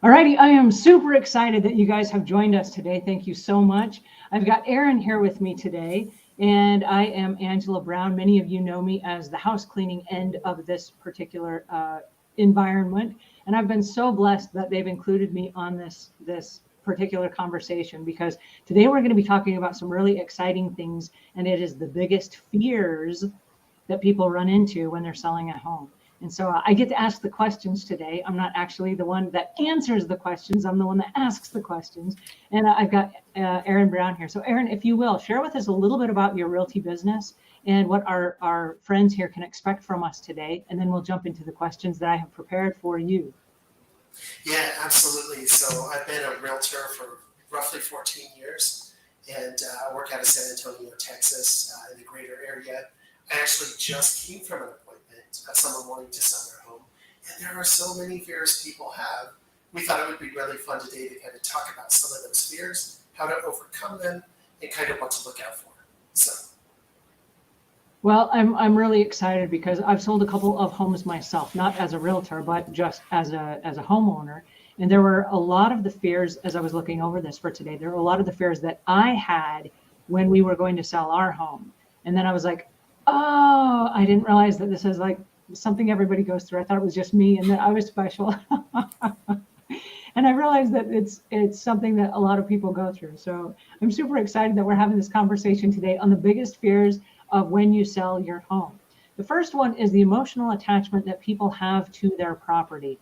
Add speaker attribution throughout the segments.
Speaker 1: Alrighty, I am super excited that you guys have joined us today. Thank you so much. I've got Erin here with me today, and I am Angela Brown. Many of you know me as the house cleaning end of this particular environment, and I've been so blessed that they've included me on this particular conversation, because today we're going to be talking about some really exciting things, and it is the biggest fears that people run into when they're selling a home. And so I get to ask the questions today. I'm not actually the one that answers the questions. I'm the one that asks the questions. And I've got Erin Brown here. So Erin, if you will, share with us a little bit about your realty business and what our friends here can expect from us today. And then we'll jump into the questions that I have prepared for you.
Speaker 2: Yeah, absolutely. So I've been a realtor for roughly 14 years, and I work out of San Antonio, Texas, in the greater area. I actually just came from an appointment of someone wanting to sell their home, and there are so many fears people have. We thought it would be really fun today to kind of talk about some of those fears, how to overcome them, and kind of what to look out for. So.
Speaker 1: Well, I'm really excited because I've sold a couple of homes myself, not as a realtor, but just as a homeowner. And there were a lot of the fears, as I was looking over this for today, there were a lot of the fears that I had when we were going to sell our home. And then I was like, oh, I didn't realize that this is like something everybody goes through. I thought it was just me and that I was special. And I realized that it's something that a lot of people go through. So I'm super excited that we're having this conversation today on the biggest fears of when you sell your home. The first one is the emotional attachment that people have to their property.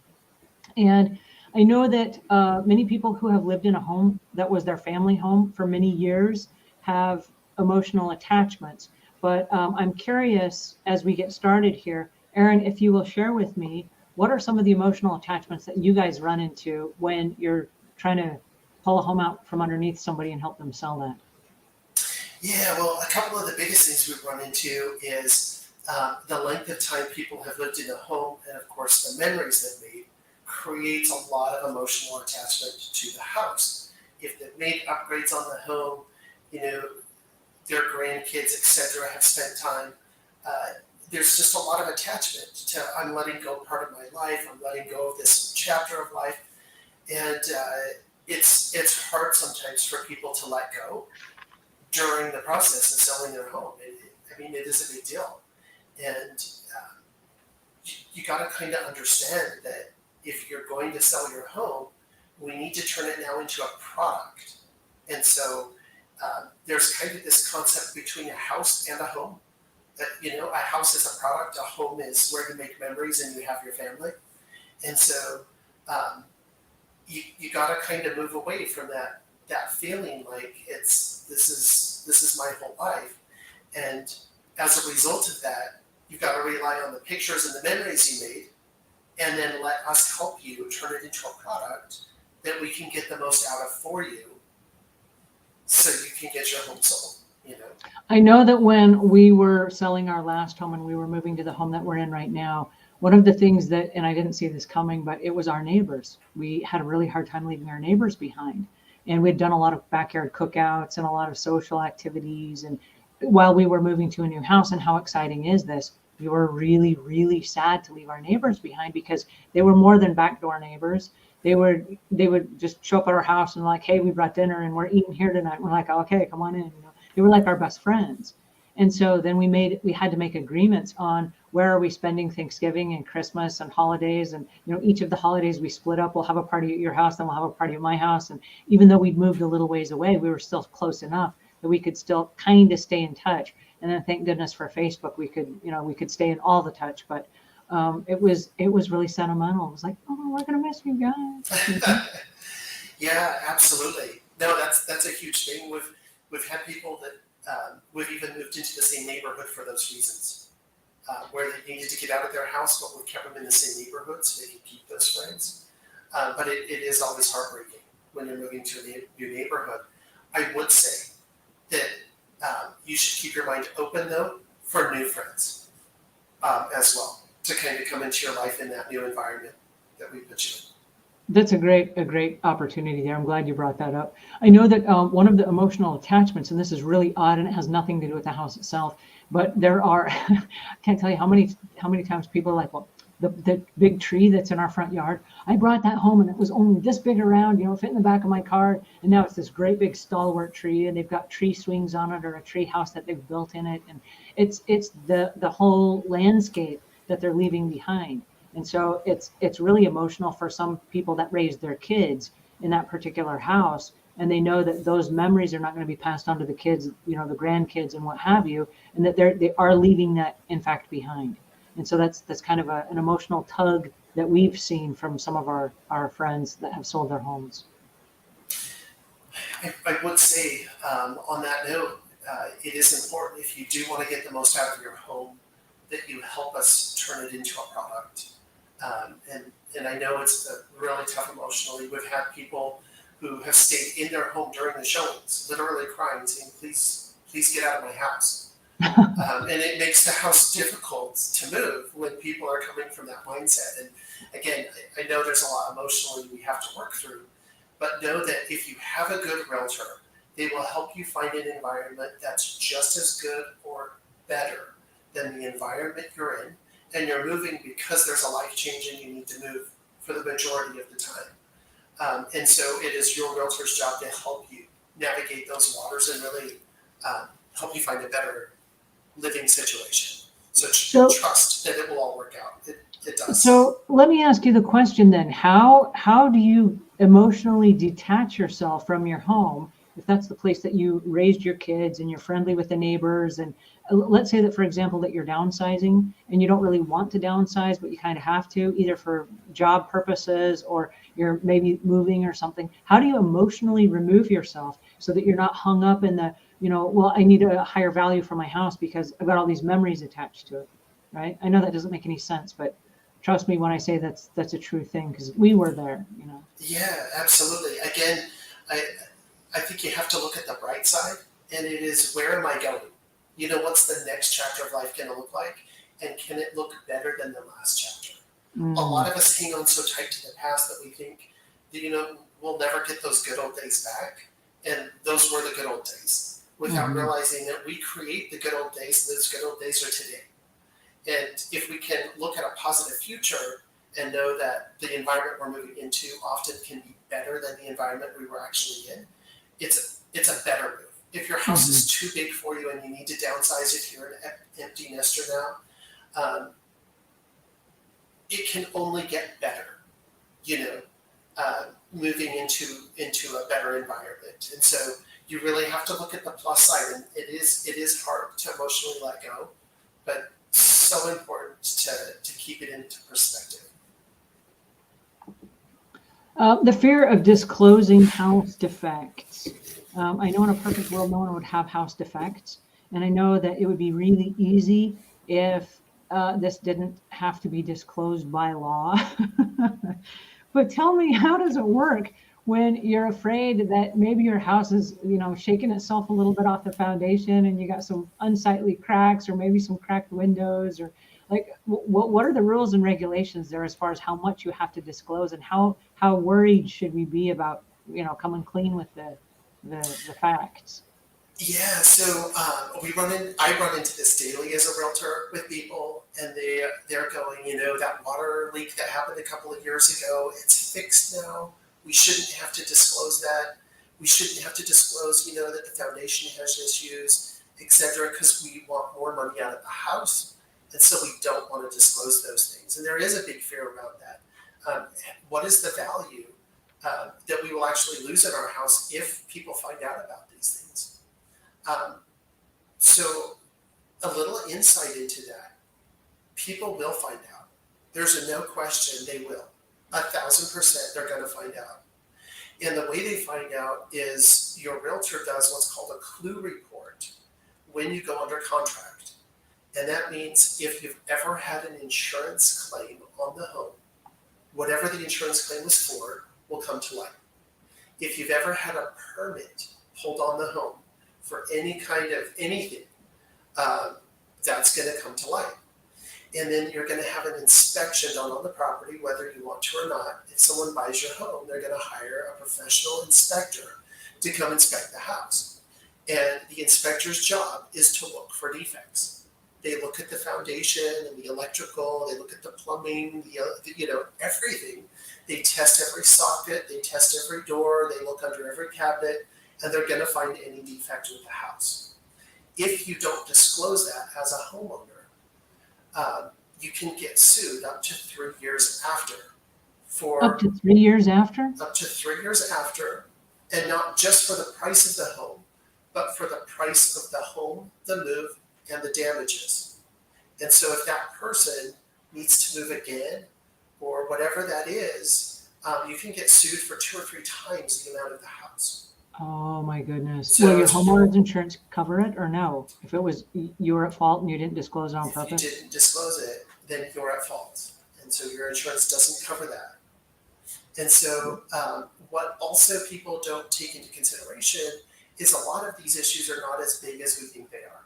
Speaker 1: And I know that many people who have lived in a home that was their family home for many years have emotional attachments. But I'm curious, as we get started here, Erin, if you will share with me, what are some of the emotional attachments that you guys run into when you're trying to pull a home out from underneath somebody and help them sell that?
Speaker 2: Yeah, well, a couple of the biggest things we've run into is the length of time people have lived in a home, and of course the memories they've made creates a lot of emotional attachment to the house. If they've made upgrades on the home, their grandkids, etc., have spent time. There's just a lot of attachment to I'm letting go part of my life. I'm letting go of this chapter of life, and it's hard sometimes for people to let go during the process of selling their home. It is a big deal, and you got to kind of understand that if you're going to sell your home, we need to turn it now into a product, and so. There's kind of this concept between a house and a home. That, a house is a product, a home is where you make memories and you have your family. And so you got to kind of move away from that feeling like this is my whole life. And as a result of that, you've got to rely on the pictures and the memories you made, and then let us help you turn it into a product that we can get the most out of for you, so you can get your home sold.
Speaker 1: I know that when we were selling our last home and we were moving to the home that we're in right now, one of the things that, and I didn't see this coming, but it was our neighbors. We had a really hard time leaving our neighbors behind. And we'd done a lot of backyard cookouts and a lot of social activities. And while we were moving to a new house, and how exciting is this, we were really, really sad to leave our neighbors behind, because they were more than backdoor neighbors. They would just show up at our house and like, hey, we brought dinner and we're eating here tonight. We're like, okay, come on in. They were like our best friends. And so then we had to make agreements on where are we spending Thanksgiving and Christmas and holidays. And each of the holidays we split up. We'll have a party at your house, then we'll have a party at my house. And even though we'd moved a little ways away, we were still close enough that we could still kind of stay in touch. And then thank goodness for Facebook, we could stay in all the touch. But it was really sentimental. It was like, oh, we're gonna miss you guys.
Speaker 2: Yeah, absolutely. No, that's a huge thing. We've had people that we've even moved into the same neighborhood for those reasons, where they needed to get out of their house, but we kept them in the same neighborhood so they could keep those friends. But it is always heartbreaking when you're moving to a new neighborhood. I would say that you should keep your mind open, though, for new friends as well, to kind of come into your life in that new environment that we put you in.
Speaker 1: That's a great opportunity there. I'm glad you brought that up. I know that one of the emotional attachments, and this is really odd and it has nothing to do with the house itself, but there are, I can't tell you how many times people are like, well, the big tree that's in our front yard. I brought that home and it was only this big around, fit in the back of my car. And now it's this great big stalwart tree, and they've got tree swings on it or a tree house that they've built in it. And it's the whole landscape that they're leaving behind. And so it's really emotional for some people that raised their kids in that particular house. And they know that those memories are not going to be passed on to the kids, the grandkids and what have you, and that they are leaving that in fact behind. And so that's kind of an emotional tug that we've seen from some of our friends that have sold their homes.
Speaker 2: I would say on that note, it is important, if you do want to get the most out of your home, that you help us turn it into a product. And I know it's really tough emotionally. We've had people who have stayed in their home during the showings, literally crying, saying, please get out of my house. And it makes the house difficult to move when people are coming from that mindset. And again, I know there's a lot emotionally we have to work through, but know that if you have a good realtor, they will help you find an environment that's just as good or better than the environment you're in. And you're moving because there's a life change and you need to move for the majority of the time. And so it is your realtor's job to help you navigate those waters and really help you find a better living situation. So trust that it will all work out. It does.
Speaker 1: So let me ask you the question then. How do you emotionally detach yourself from your home if that's the place that you raised your kids and you're friendly with the neighbors? And let's say that, for example, that you're downsizing and you don't really want to downsize, but you kind of have to, either for job purposes or you're maybe moving or something. How do you emotionally remove yourself so that you're not hung up in the, well, I need a higher value for my house because I've got all these memories attached to it, right? I know that doesn't make any sense, but trust me when I say that's a true thing, because we were there,
Speaker 2: Yeah, absolutely. Again, I think you have to look at the bright side, and it is, where am I going? What's the next chapter of life going to look like? And can it look better than the last chapter? A lot of us hang on so tight to the past that we think that, we'll never get those good old days back. And those were the good old days, without realizing that we create the good old days, and those good old days are today. And if we can look at a positive future and know that the environment we're moving into often can be better than the environment we were actually in, it's a better move. If your house is too big for you and you need to downsize, if you're an empty nester now, it can only get better, moving into a better environment. And so you really have to look at the plus side, and it is hard to emotionally let go, but so important to keep it into perspective.
Speaker 1: The fear of disclosing house defects. I know in a perfect world, no one would have house defects. And I know that it would be really easy if this didn't have to be disclosed by law. But tell me, how does it work when you're afraid that maybe your house is, shaking itself a little bit off the foundation and you got some unsightly cracks or maybe some cracked windows, or what are the rules and regulations there as far as how much you have to disclose, and how worried should we be about, coming clean with the facts?
Speaker 2: Yeah, so I run into this daily as a realtor with people, and they're going, that water leak that happened a couple of years ago, it's fixed now. We shouldn't have to disclose that. We shouldn't have to disclose, that the foundation has issues, etc., because we want more money out of the house, and so we don't want to disclose those things. And there is a big fear around that. What is the value that we will actually lose in our house if people find out about these things? So a little insight into that. People will find out. There's a no question they will. 1,000% they're going to find out. And the way they find out is your realtor does what's called a clue report when you go under contract. And that means if you've ever had an insurance claim on the home, whatever the insurance claim was for will come to light. If you've ever had a permit pulled on the home for any kind of anything, that's going to come to light. And then you're going to have an inspection done on the property, whether you want to or not. If someone buys your home, they're going to hire a professional inspector to come inspect the house. And the inspector's job is to look for defects. They look at the foundation and the electrical, they look at the plumbing, everything. They test every socket, they test every door, they look under every cabinet, and they're gonna find any defect with the house. If you don't disclose that as a homeowner, you can get sued up to 3 years after
Speaker 1: Up to 3 years after?
Speaker 2: up to 3 years after, and not just for the price of the home, but for the price of the home, the move, and the damages. And so if that person needs to move again, or whatever that is, you can get sued for 2 or 3 times the amount of the house.
Speaker 1: Oh my goodness.
Speaker 2: So
Speaker 1: Will your
Speaker 2: if
Speaker 1: homeowner's insurance cover it or no? If it was you were at fault and you didn't disclose it on
Speaker 2: If you
Speaker 1: purpose?
Speaker 2: didn't disclose it, then you're at fault. And so your insurance doesn't cover that. And so what also people don't take into consideration is a lot of these issues are not as big as we think they are.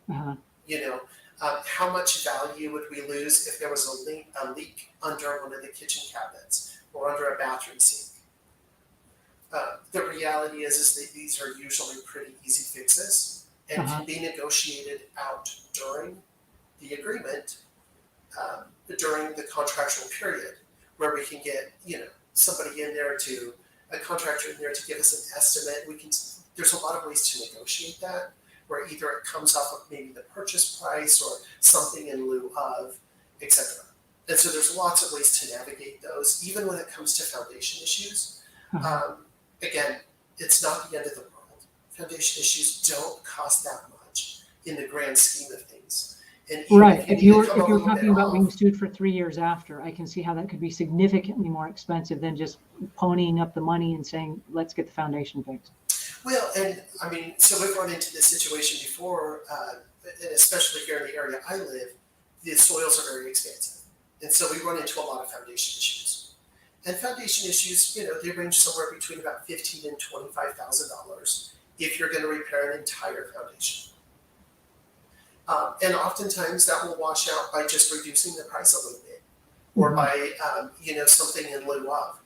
Speaker 1: Uh-huh.
Speaker 2: You know, how much value would we lose if there was a leak under one of the kitchen cabinets or under a bathroom sink? The reality is that these are usually pretty easy fixes and can be negotiated out during the agreement, during the contractual period, where we can get, somebody in there a contractor in there to give us an estimate. There's a lot of ways to negotiate that, where either it comes off of maybe the purchase price or something in lieu of, etc. And so there's lots of ways to navigate those, even when it comes to foundation issues. Again, it's not the end of the world. Foundation issues don't cost that much in the grand scheme of things. And
Speaker 1: right. If you're
Speaker 2: talking
Speaker 1: about being sued for 3 years after, I can see how that could be significantly more expensive than just ponying up the money and saying, let's get the foundation fixed.
Speaker 2: Well, and I mean, so we've run into this situation before, and especially here in the area I live, the soils are very expansive. And so we run into a lot of foundation issues. And foundation issues, they range somewhere between about $15,000 and $25,000 if you're going to repair an entire foundation. And oftentimes that will wash out by just reducing the price a little bit, or by something in lieu of.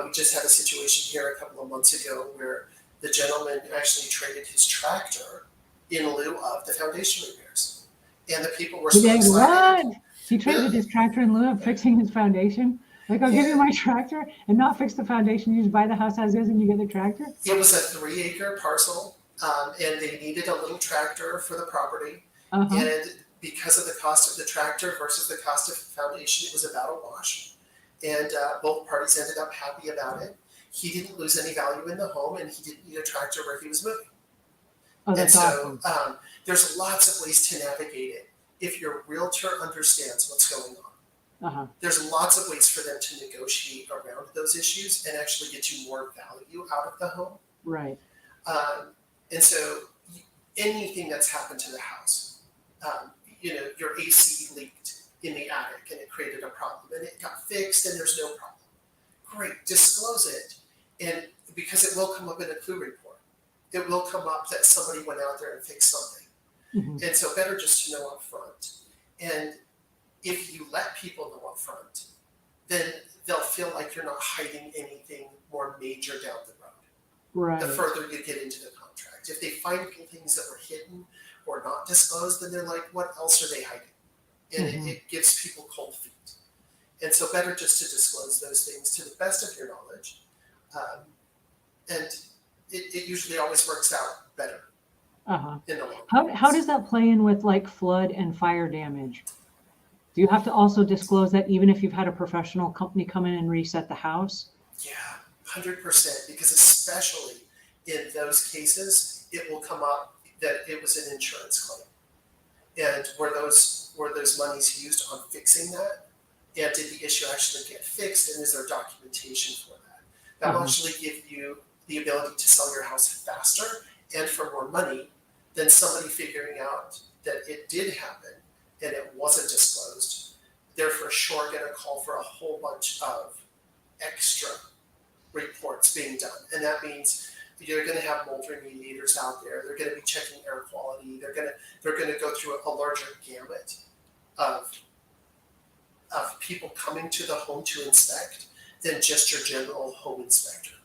Speaker 2: We just had a situation here a couple of months ago where the gentleman actually traded his tractor in lieu of the foundation repairs, and the people were so excited.
Speaker 1: He traded his tractor in lieu of fixing his foundation? Like, I'll give you my tractor and not fix the foundation. You just buy the house as is and you get the tractor?
Speaker 2: It was a 3-acre parcel, and they needed a little tractor for the property. And because of the cost of the tractor versus the cost of the foundation, it was about a wash. And both parties ended up happy about it. He didn't lose any value in the home, and he didn't need a tractor where he was moving.
Speaker 1: Oh, that's awesome.
Speaker 2: There's lots of ways to navigate it if your realtor understands what's going on. There's lots of ways for them to negotiate around those issues and actually get you more value out of the home.
Speaker 1: Right.
Speaker 2: And so anything that's happened to the house, your AC leaked in the attic and it created a problem and it got fixed and there's no problem. Great, disclose it. And because it will come up in a clue report. It will come up that somebody went out there and fixed something. And so better just to know up front. And if you let people know up front, then they'll feel like you're not hiding anything more major down the road.
Speaker 1: Right.
Speaker 2: The further you get into the contract. If they find things that were hidden or not disclosed, then they're like, what else are they hiding? And it gives people cold feet. And so better just to disclose those things to the best of your knowledge. And it usually always works out better in the long run.
Speaker 1: How does that play in with like flood and fire damage? Do you have to also disclose that even if you've had a professional company come in and reset the house?
Speaker 2: Yeah, 100%, because especially in those cases, it will come up that it was an insurance claim. And were those monies used on fixing that? And did the issue actually get fixed? And is there documentation for that? That will actually give you the ability to sell your house faster and for more money than somebody figuring out that it did happen and it wasn't disclosed. They're for sure going to call for a whole bunch of extra reports being done. And that means you're going to have mold remediators out there. They're going to be checking air quality. They're going to go through a larger gamut of people coming to the home to inspect than just your general home inspector.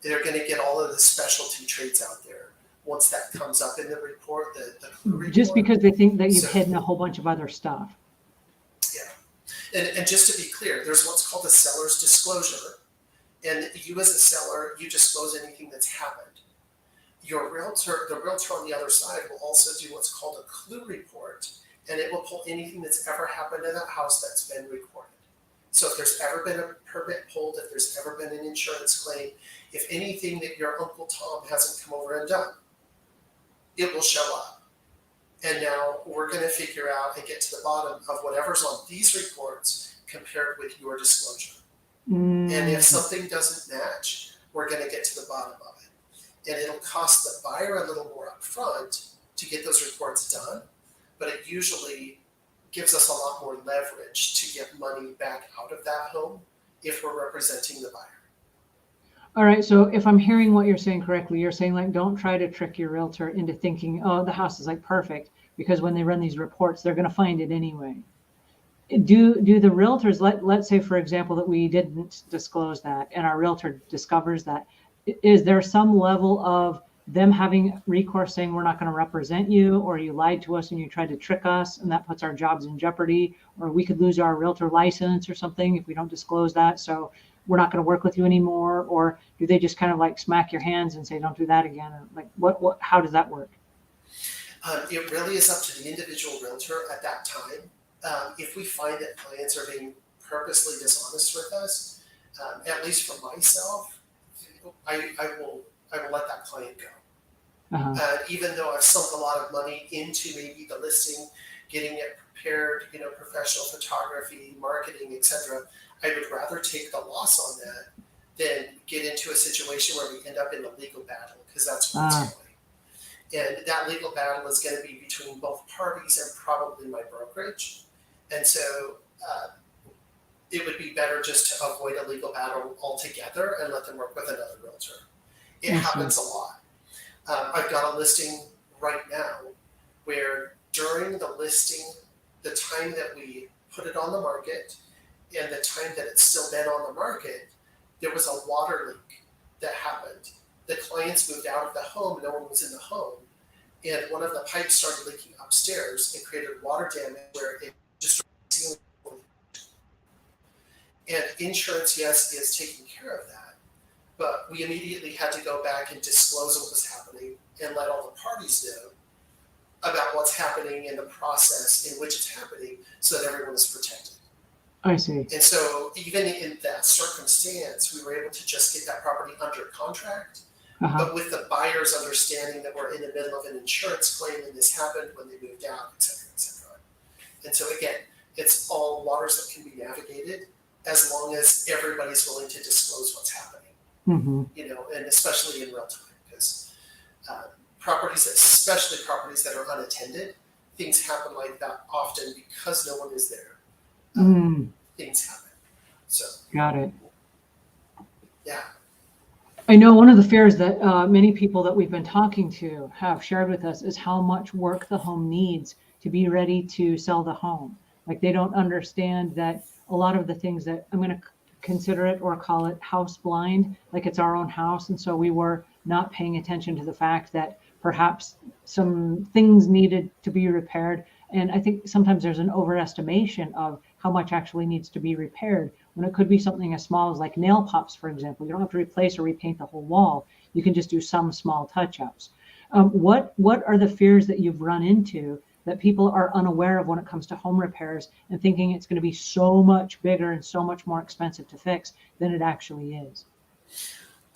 Speaker 2: They're going to get all of the specialty trades out there once that comes up in the report, the clue report.
Speaker 1: Just because they think that you've
Speaker 2: So-
Speaker 1: hidden a whole bunch of other stuff.
Speaker 2: Yeah. And just to be clear, there's what's called a seller's disclosure. And you as a seller, you disclose anything that's happened. Your realtor, the realtor on the other side will also do what's called a clue report, and it will pull anything that's ever happened in that house that's been recorded. So if there's ever been a permit pulled, if there's ever been an insurance claim, if anything that your Uncle Tom hasn't come over and done, it will show up. And now we're going to figure out and get to the bottom of whatever's on these reports compared with your disclosure. And if something doesn't match, we're going to get to the bottom of it. And it'll cost the buyer a little more upfront to get those reports done, but it usually gives us a lot more leverage to get money back out of that home if we're representing the buyer.
Speaker 1: All right, so if I'm hearing what you're saying correctly, you're saying like don't try to trick your realtor into thinking, oh, the house is like perfect, because when they run these reports, they're going to find it anyway. Do the realtors, let's say for example that we didn't disclose that and our realtor discovers that, is there some level of them having recourse saying we're not going to represent you, or you lied to us and you tried to trick us and that puts our jobs in jeopardy, or we could lose our realtor license or something if we don't disclose that, so we're not going to work with you anymore? Or do they just kind of like smack your hands and say don't do that again? Or like what how does that work?
Speaker 2: It really is up to the individual realtor at that time. If we find that clients are being purposely dishonest with us, at least for myself, I will let that client go. Even though I've sunk a lot of money into maybe the listing, getting it prepared, professional photography, marketing, etc., I would rather take the loss on that than get into a situation where we end up in a legal battle, because that's what it's going. And that legal battle is going to be between both parties and probably my brokerage. And so it would be better just to avoid a legal battle altogether and let them work with another realtor. It happens a lot. I've got a listing right now where during the listing, the time that we put it on the market and the time that it's still been on the market, there was a water leak that happened. The clients moved out of the home, no one was in the home, and one of the pipes started leaking upstairs and created water damage where it just started sealing. And insurance, yes, is taking care of that, but we immediately had to go back and disclose what was happening and let all the parties know about what's happening in the process in which it's happening so that everyone is protected.
Speaker 1: I see.
Speaker 2: And so even in that circumstance, we were able to just get that property under contract, but with the buyer's understanding that we're in the middle of an insurance claim and this happened when they moved out, et cetera, et cetera. And so again, it's all waters that can be navigated as long as everybody's willing to disclose what's happening, and especially in real time, because properties, especially properties that are unattended, things happen like that often because no one is there. Things happen. So
Speaker 1: got it.
Speaker 2: Yeah.
Speaker 1: I know one of the fears that many people that we've been talking to have shared with us is how much work the home needs to be ready to sell the home. Like they don't understand that a lot of the things that I'm going to consider it or call it house blind, like it's our own house. And so we were not paying attention to the fact that perhaps some things needed to be repaired. And I think sometimes there's an overestimation of how much actually needs to be repaired, when it could be something as small as like nail pops, for example. You don't have to replace or repaint the whole wall. You can just do some small touch-ups. What are the fears that you've run into that people are unaware of when it comes to home repairs and thinking it's going to be so much bigger and so much more expensive to fix than it actually is?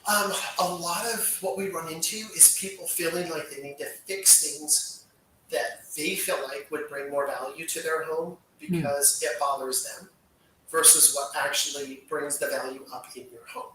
Speaker 2: A lot of what we run into is people feeling like they need to fix things that they feel like would bring more value to their home because it bothers them, versus what actually brings the value up in your home.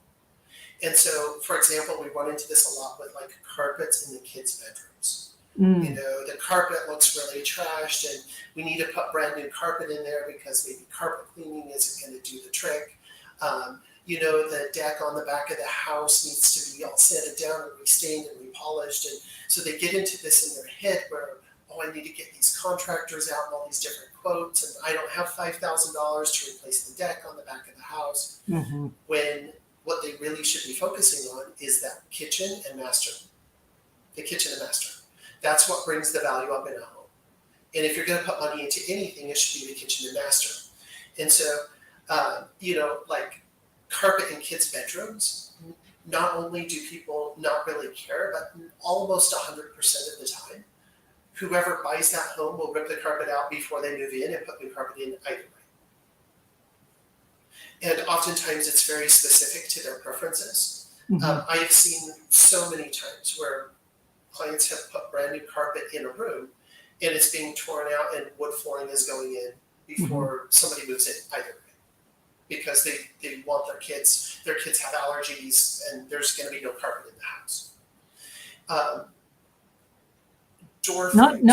Speaker 2: And so, for example, we run into this a lot with like carpets in the kids' bedrooms. The carpet looks really trashed and we need to put brand new carpet in there because maybe carpet cleaning isn't going to do the trick. The deck on the back of the house needs to be all sanded down and restained and repolished. And so they get into this in their head where, I need to get these contractors out and all these different quotes, and I don't have $5,000 to replace the deck on the back of the house. When what they really should be focusing on is that kitchen and master. the kitchen and master. That's what brings the value up in a home. And if you're going to put money into anything, it should be the kitchen and master. And so, like carpet in kids' bedrooms, not only do people not really care, but almost 100% of the time, whoever buys that home will rip the carpet out before they move in and put new carpet in either way. And oftentimes it's very specific to their preferences.
Speaker 1: Mm-hmm.
Speaker 2: I have seen so many times where clients have put brand new carpet in a room and it's being torn out and wood flooring is going in before somebody moves in either way. Because they want their kids have allergies and there's going to be no carpet in the house. Door frames.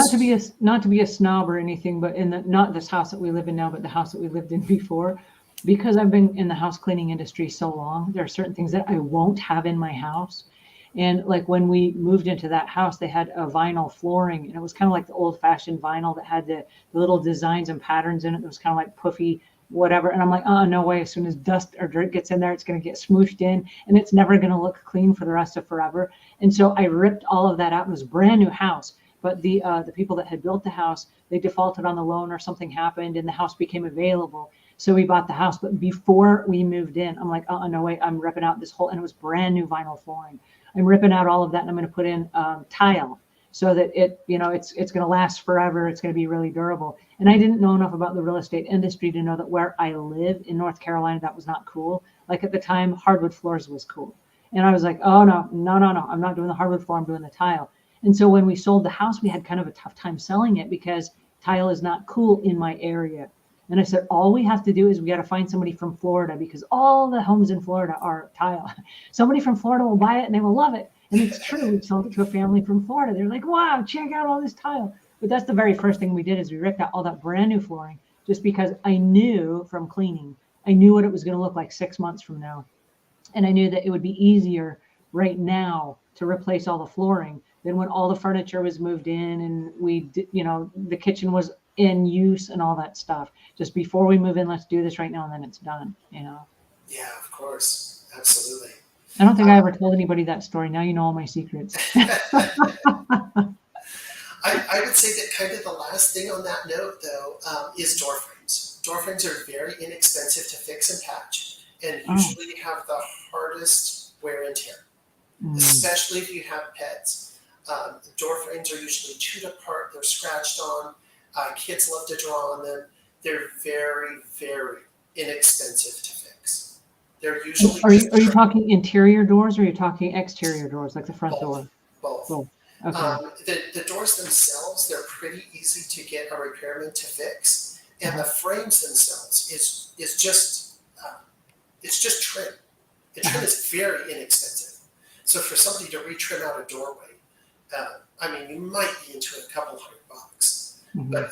Speaker 1: Not to be a snob or anything, but not this house that we live in now, but the house that we lived in before, because I've been in the house cleaning industry so long, there are certain things that I won't have in my house. And like when we moved into that house, they had a vinyl flooring, and it was kind of like the old fashioned vinyl that had the little designs and patterns in it. It was kind of like puffy, whatever. And I'm like, oh, no way. As soon as dust or dirt gets in there, it's going to get smooshed in and it's never going to look clean for the rest of forever. And so I ripped all of that out. It was a brand new house. But the people that had built the house, they defaulted on the loan or something happened and the house became available. So we bought the house. But before we moved in, I'm like, oh, no way. I'm ripping out this whole, and it was brand new vinyl flooring. I'm ripping out all of that and I'm going to put in tile so that it's going to last forever. It's going to be really durable. And I didn't know enough about the real estate industry to know that where I live in North Carolina, that was not cool. Like at the time, hardwood floors was cool. And I was like, oh, no. I'm not doing the hardwood floor. I'm doing the tile. And so when we sold the house, we had kind of a tough time selling it because tile is not cool in my area. And I said, all we have to do is we got to find somebody from Florida because all the homes in Florida are tile. Somebody from Florida will buy it and they will love it. And it's true. We sold it to a family from Florida. They're like, wow, check out all this tile. But that's the very first thing we did is we ripped out all that brand new flooring just because I knew from cleaning, I knew what it was going to look like 6 months from now. And I knew that it would be easier right now to replace all the flooring than when all the furniture was moved in and the kitchen was in use and all that stuff. Just before we move in, let's do this right now and then it's done,
Speaker 2: Yeah, of course. Absolutely.
Speaker 1: I don't think I ever told anybody that story. Now you know all my secrets.
Speaker 2: I would say that kind of the last thing on that note, though, is door frames. Door frames are very inexpensive to fix and patch and usually have the hardest wear and tear, especially if you have pets. Door frames are usually chewed apart. They're scratched on. Kids love to draw on them. They're very, very inexpensive to fix. They're usually.
Speaker 1: Are you talking interior doors or are you talking exterior doors, like the front door?
Speaker 2: Both.
Speaker 1: Okay.
Speaker 2: The doors themselves, they're pretty easy to get a repairman to fix, and the frames themselves is just it's just trim. The trim is very inexpensive. So for somebody to retrim out a doorway, you might be into a couple $100, but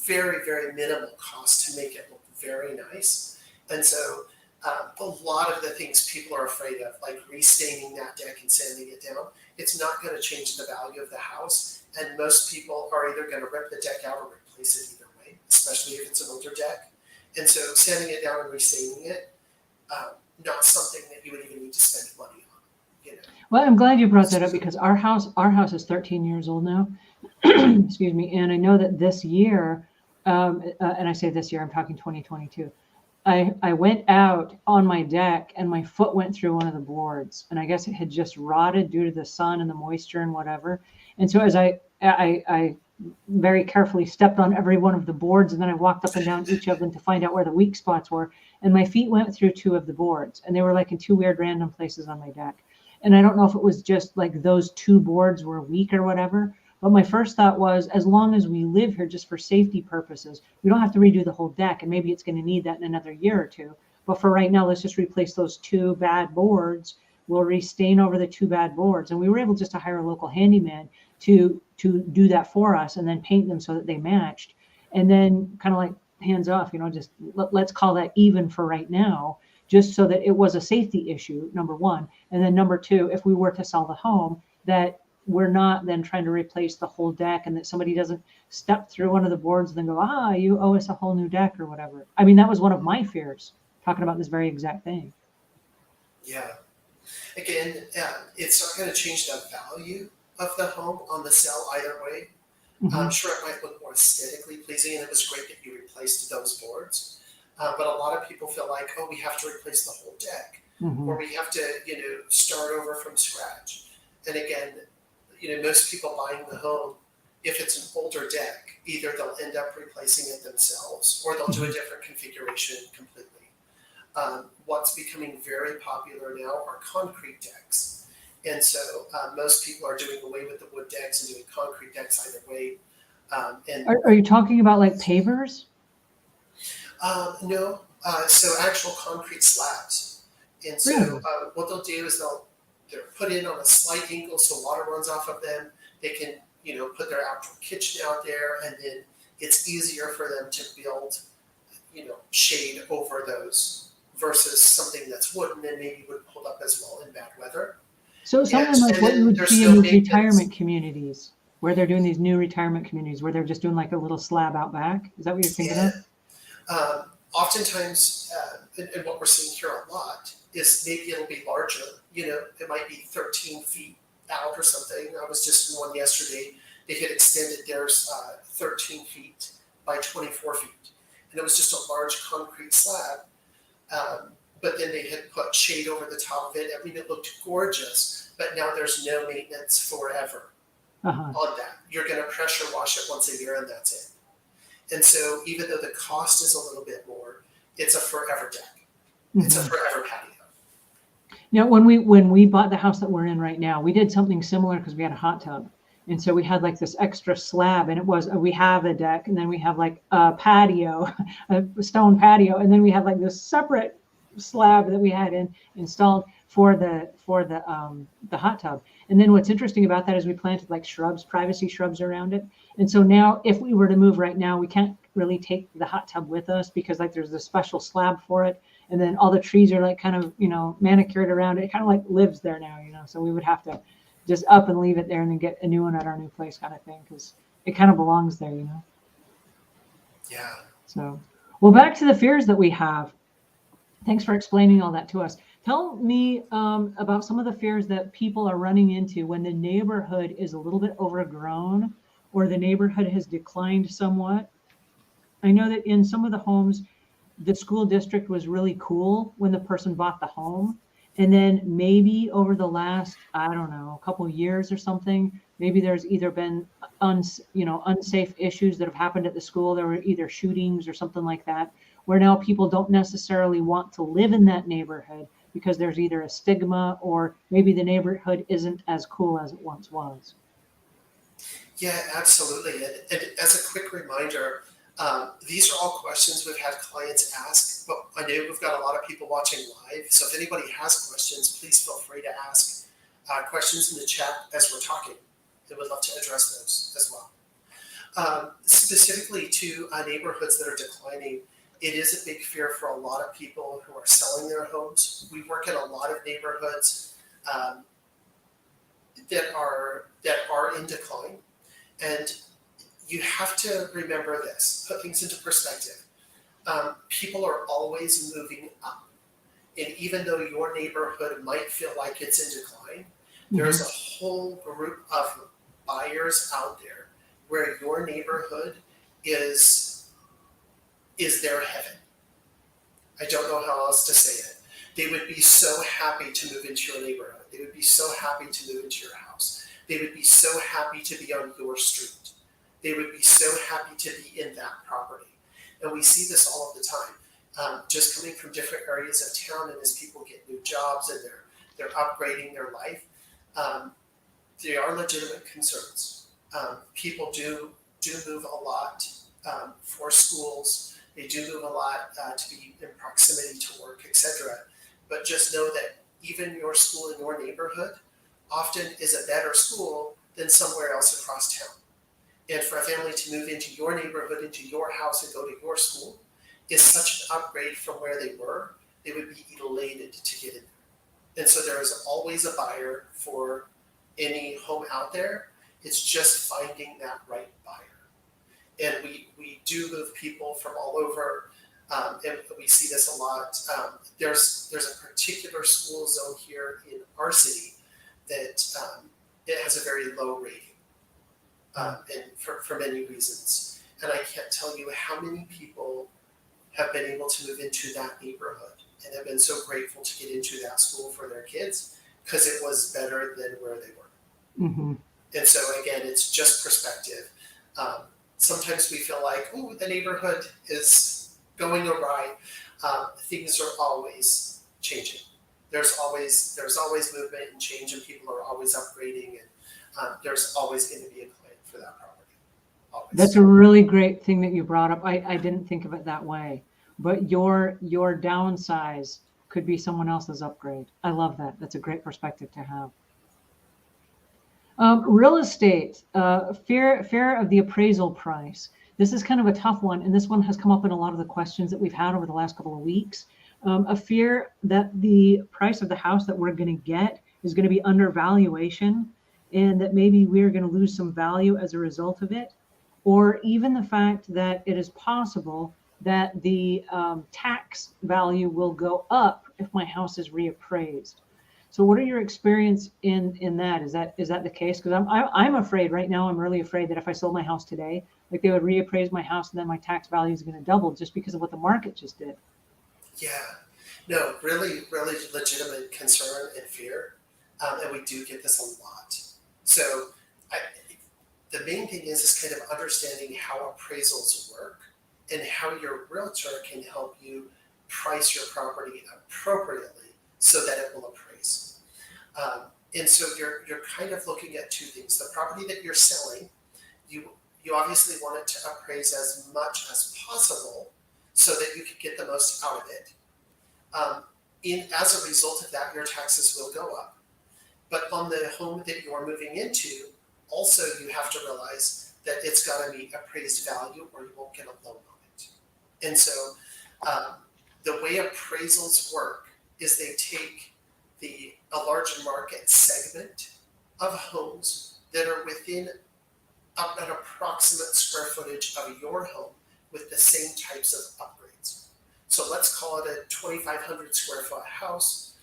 Speaker 2: very, very minimal cost to make it look very nice. And so a lot of the things people are afraid of, like restaining that deck and sanding it down, it's not going to change the value of the house. And most people are either going to rip the deck out or replace it either way, especially if it's an older deck. And so sanding it down and restaining it, not something that you would even need to spend money on.
Speaker 1: Well, I'm glad you brought that up because our house is 13 years old now. Excuse me. And I know that this year, and I say this year, I'm talking 2022. I went out on my deck and my foot went through one of the boards, and I guess it had just rotted due to the sun and the moisture and whatever. And so as I very carefully stepped on every one of the boards, and then I walked up and down each of them to find out where the weak spots were. And my feet went through 2 of the boards, and they were like in 2 weird random places on my deck. And I don't know if it was just like those 2 boards were weak or whatever. But my first thought was, as long as we live here just for safety purposes, we don't have to redo the whole deck. And maybe it's going to need that in another year or 2. But for right now, let's just replace those 2 bad boards. We'll restain over the 2 bad boards. And we were able just to hire a local handyman to do that for us and then paint them so that they matched. And then kind of like hands off, just let's call that even for right now, just so that it was a safety issue, number 1. And then number 2, if we were to sell the home, that we're not then trying to replace the whole deck and that somebody doesn't step through one of the boards and then go, you owe us a whole new deck or whatever. That was one of my fears, talking about this very exact thing.
Speaker 2: Yeah. Again, it's not going to change the value of the home on the sale either way.
Speaker 1: Hmm.
Speaker 2: Sure, it might look more aesthetically pleasing, and it was great that you replaced those boards. But a lot of people feel like, oh, we have to replace the whole deck,
Speaker 1: Hmm.
Speaker 2: or we have to, start over from scratch. And again, most people buying the home, if it's an older deck, either they'll end up replacing it themselves, or they'll do a
Speaker 1: Hmm.
Speaker 2: different configuration completely. What's becoming very popular now are concrete decks. And so most people are doing away with the wood decks and doing concrete decks either way. And
Speaker 1: Are you talking about like pavers?
Speaker 2: No, so actual concrete slabs. And so
Speaker 1: Really?
Speaker 2: what they'll do is they're put in on a slight angle so water runs off of them. They can put their outdoor kitchen out there, and then it's easier for them to build shade over those versus something that's wooden and maybe would hold up as well in bad weather.
Speaker 1: So
Speaker 2: And,
Speaker 1: something like
Speaker 2: and
Speaker 1: what you
Speaker 2: then
Speaker 1: would
Speaker 2: there's
Speaker 1: see in
Speaker 2: no
Speaker 1: these
Speaker 2: maintenance.
Speaker 1: retirement communities, where they're doing these new retirement communities, where they're just doing like a little slab out back. Is that what you're thinking
Speaker 2: Yeah.
Speaker 1: of?
Speaker 2: Oftentimes, and what we're seeing here a lot is maybe it'll be larger. It might be 13 feet out or something. I was just in one yesterday. They had extended theirs 13 feet by 24 feet, and it was just a large concrete slab. But then they had put shade over the top of it. I mean, it looked gorgeous, but now there's no maintenance forever
Speaker 1: Uh-huh.
Speaker 2: on that. You're going to pressure wash it once a year, and that's it. And so even though the cost is a little bit more, it's a forever deck. It's a
Speaker 1: Hmm.
Speaker 2: forever patio.
Speaker 1: Now, when we bought the house that we're in right now, we did something similar because we had a hot tub, and so we had like this extra slab, and it was we have a deck, and then we have like a patio, a stone patio, and then we had like this separate slab that we had installed for the hot tub. And then what's interesting about that is we planted like shrubs, privacy shrubs around it, and so now if we were to move right now, we can't really take the hot tub with us because like there's a special slab for it, and then all the trees are like kind of manicured around it. It kind of like lives there now, so we would have to just up and leave it there and then get a new one at our new place kind of thing because it kind of belongs there.
Speaker 2: Yeah.
Speaker 1: So, well, back to the fears that we have. Thanks for explaining all that to us. Tell me about some of the fears that people are running into when the neighborhood is a little bit overgrown or the neighborhood has declined somewhat. I know that in some of the homes, the school district was really cool when the person bought the home. And then maybe over the last, I don't know, a couple of years or something, maybe there's either been unsafe issues that have happened at the school. There were either shootings or something like that, where now people don't necessarily want to live in that neighborhood because there's either a stigma or maybe the neighborhood isn't as cool as it once was.
Speaker 2: Yeah, absolutely. And as a quick reminder, these are all questions we've had clients ask, but I know we've got a lot of people watching live. So if anybody has questions, please feel free to ask questions in the chat as we're talking. I would love to address those as well. Specifically to neighborhoods that are declining, it is a big fear for a lot of people who are selling their homes. We work in a lot of neighborhoods um, that are in decline, and you have to remember this. Put things into perspective. People are always moving up, and even though your neighborhood might feel like it's in decline, there's a
Speaker 1: Hmm.
Speaker 2: whole group of buyers out there where your neighborhood is is their heaven. I don't know how else to say it. They would be so happy to move into your neighborhood. They would be so happy to move into your house. They would be so happy to be on your street. They would be so happy to be in that property. And we see this all of the time. Just coming from different areas of town, and as people get new jobs and they're upgrading their life, um, they are legitimate concerns. People do move a lot for schools. They do move a lot to be in proximity to work, etc. But just know that even your school in your neighborhood often is a better school than somewhere else across town. And for a family to move into your neighborhood, into your house, and go to your school is such an upgrade from where they were. They would be elated to get in there. And so there is always a buyer for any home out there. It's just finding that right buyer. And we do move people from all over, and we see this a lot. There's a particular school zone here in our city that it has a very low rating, and for many reasons. And I can't tell you how many people have been able to move into that neighborhood and have been so grateful to get into that school for their kids because it was better than where they were.
Speaker 1: Mm-hmm.
Speaker 2: And so again, it's just perspective. Sometimes we feel like, oh, the neighborhood is going awry. Things are always changing. There's always movement and change, and people are always upgrading, and there's always going to be a claim for that property. Always.
Speaker 1: That's a really great thing that you brought up. I didn't think of it that way, but your downsize could be someone else's upgrade. I love that. That's a great perspective to have. Real estate, fear of the appraisal price. This is kind of a tough one, and this one has come up in a lot of the questions that we've had over the last couple of weeks. A fear that the price of the house that we're going to get is going to be undervaluation, and that maybe we're going to lose some value as a result of it, or even the fact that it is possible that the tax value will go up if my house is reappraised. So what are your experience in that? Is that the case? Because I'm afraid right now, I'm really afraid that if I sold my house today, like they would reappraise my house and then my tax value is going to double just because of what the market just did.
Speaker 2: Yeah, no, really, really legitimate concern and fear, and we do get this a lot. So the main thing is kind of understanding how appraisals work and how your realtor can help you price your property appropriately so that it will appraise. And so you're kind of looking at two things. The property that you're selling, you obviously want it to appraise as much as possible so that you could get the most out of it. As a result of that, your taxes will go up. But on the home that you're moving into, also you have to realize that it's got to meet appraised value or you won't get a loan on it. And so the way appraisals work is they take a large market segment of homes that are within an approximate square footage of your home with the same types of upgrades. So let's call it a 2,500 square foot house.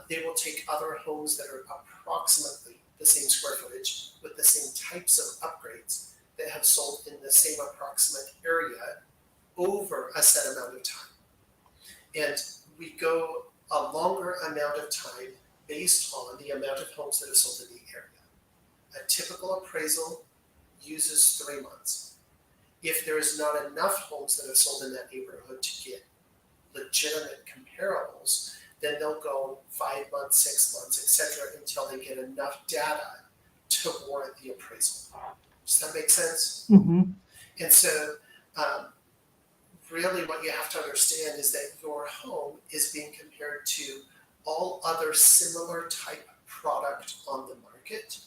Speaker 2: They will take other homes that are approximately the same square footage with the same types of upgrades that have sold in the same approximate area over a set amount of time. And we go a longer amount of time based on the amount of homes that have sold in the area. A typical appraisal uses 3 months. If there is not enough homes that have sold in that neighborhood to get legitimate comparables, then they'll go 5 months, 6 months, etc., until they get enough data to warrant the appraisal. Does that make sense?
Speaker 1: Mm-hmm.
Speaker 2: And so really what you have to understand is that your home is being compared to all other similar type product on the market,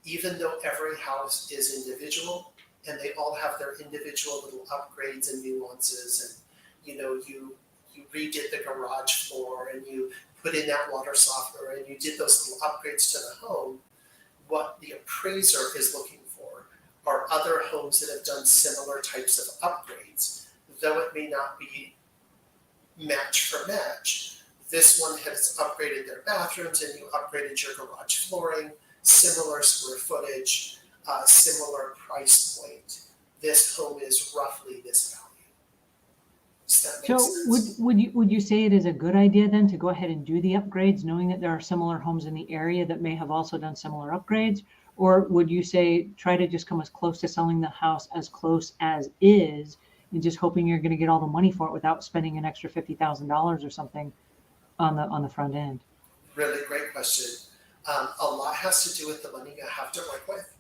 Speaker 2: even though every house is individual and they all have their individual little upgrades and nuances. And you redid the garage floor and you put in that water softener and you did those little upgrades to the home. What the appraiser is looking for are other homes that have done similar types of upgrades. Though it may not be match for match, this one has upgraded their bathrooms and you upgraded your garage flooring, similar square footage, similar price point. This home is roughly this value. Does that make sense?
Speaker 1: Would you say it is a good idea then to go ahead and do the upgrades, knowing that there are similar homes in the area that may have also done similar upgrades? Or would you say try to just come as close to selling the house as close as is, and just hoping you're going to get all the money for it without spending an extra $50,000 or something on the front end?
Speaker 2: Really great question. A lot has to do with the money you have to work with,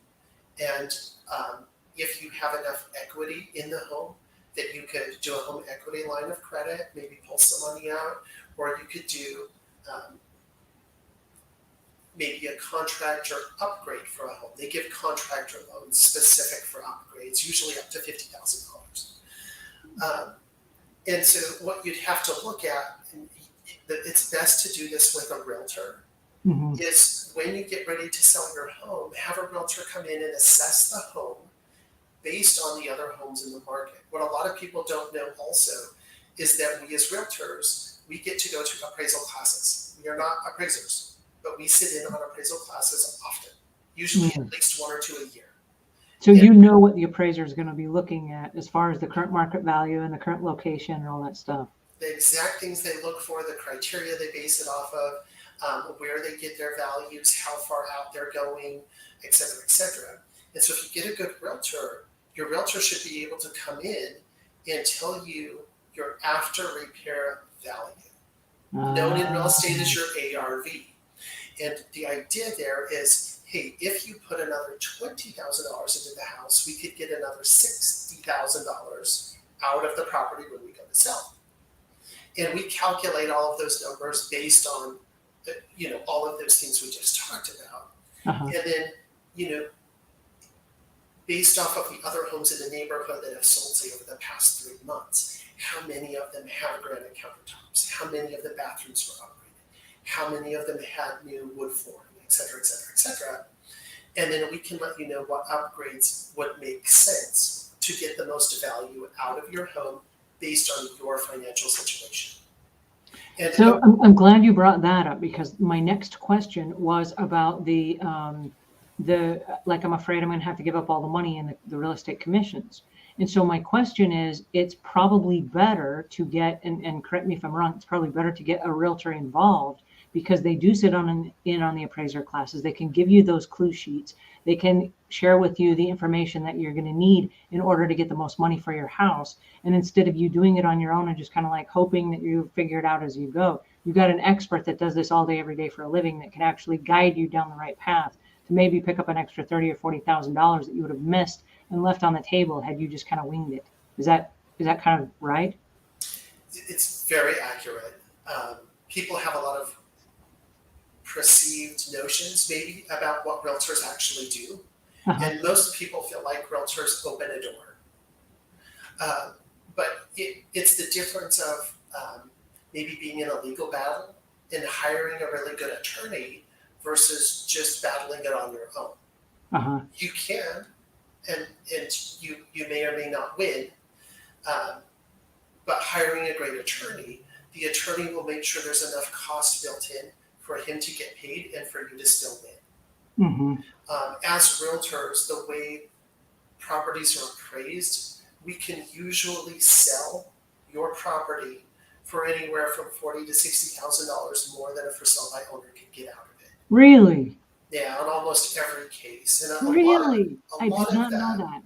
Speaker 2: and if you have enough equity in the home that you could do a home equity line of credit, maybe pull some money out, or you could do maybe a contractor upgrade for a home. They give contractor loans specific for upgrades, usually up to $50,000. And so what you'd have to look at, and it's best to do this with a realtor,
Speaker 1: Mm-hmm.
Speaker 2: is when you get ready to sell your home, have a realtor come in and assess the home based on the other homes in the market. What a lot of people don't know also is that we as realtors, we get to go to appraisal classes. We are not appraisers, but we sit in on appraisal classes often. usually at least 1 or 2 a year.
Speaker 1: So you know what the appraiser is going to be looking at as far as the current market value and the current location and all that stuff.
Speaker 2: The exact things they look for, the criteria they base it off of, where they get their values, how far out they're going, et cetera, et cetera. And so if you get a good realtor, your realtor should be able to come in and tell you your after repair value, known in real estate as your ARV. And the idea there is, hey, if you put another $20,000 into the house, we could get another $60,000 out of the property when we go to sell. And we calculate all of those numbers based on, all of those things we just talked about. And then, based off of the other homes in the neighborhood that have sold, say, over the past 3 months, how many of them have granite countertops? How many of the bathrooms were upgraded? How many of them had new wood flooring, et cetera, et cetera, et cetera. And then we can let you know what upgrades would make sense to get the most value out of your home based on your financial situation. And
Speaker 1: so I'm glad you brought that up, because my next question was about the like, I'm afraid I'm going to have to give up all the money in the real estate commissions. And so my question is, it's probably better to get, and correct me if I'm wrong, it's probably better to get a realtor involved, because they do sit in on the appraiser classes. They can give you those clue sheets. They can share with you the information that you're going to need in order to get the most money for your house. And instead of you doing it on your own and just kind of like hoping that you figure it out as you go, you got an expert that does this all day, every day for a living, that can actually guide you down the right path to maybe pick up an extra $30,000 or $40,000 that you would have missed and left on the table had you just kind of winged it. Is that kind of right?
Speaker 2: It's very accurate. People have a lot of perceived notions maybe about what realtors actually do. And most people feel like realtors open a door. But it's the difference of maybe being in a legal battle and hiring a really good attorney versus just battling it on your own. You can, and you may or may not win, but hiring a great attorney, the attorney will make sure there's enough cost built in for him to get paid and for you to still win. As realtors, the way properties are appraised, we can usually sell your property for anywhere from $40,000 to $60,000 more than a for sale by owner could get out of it.
Speaker 1: Really?
Speaker 2: Yeah, on almost every case. And
Speaker 1: Really? I did not know that.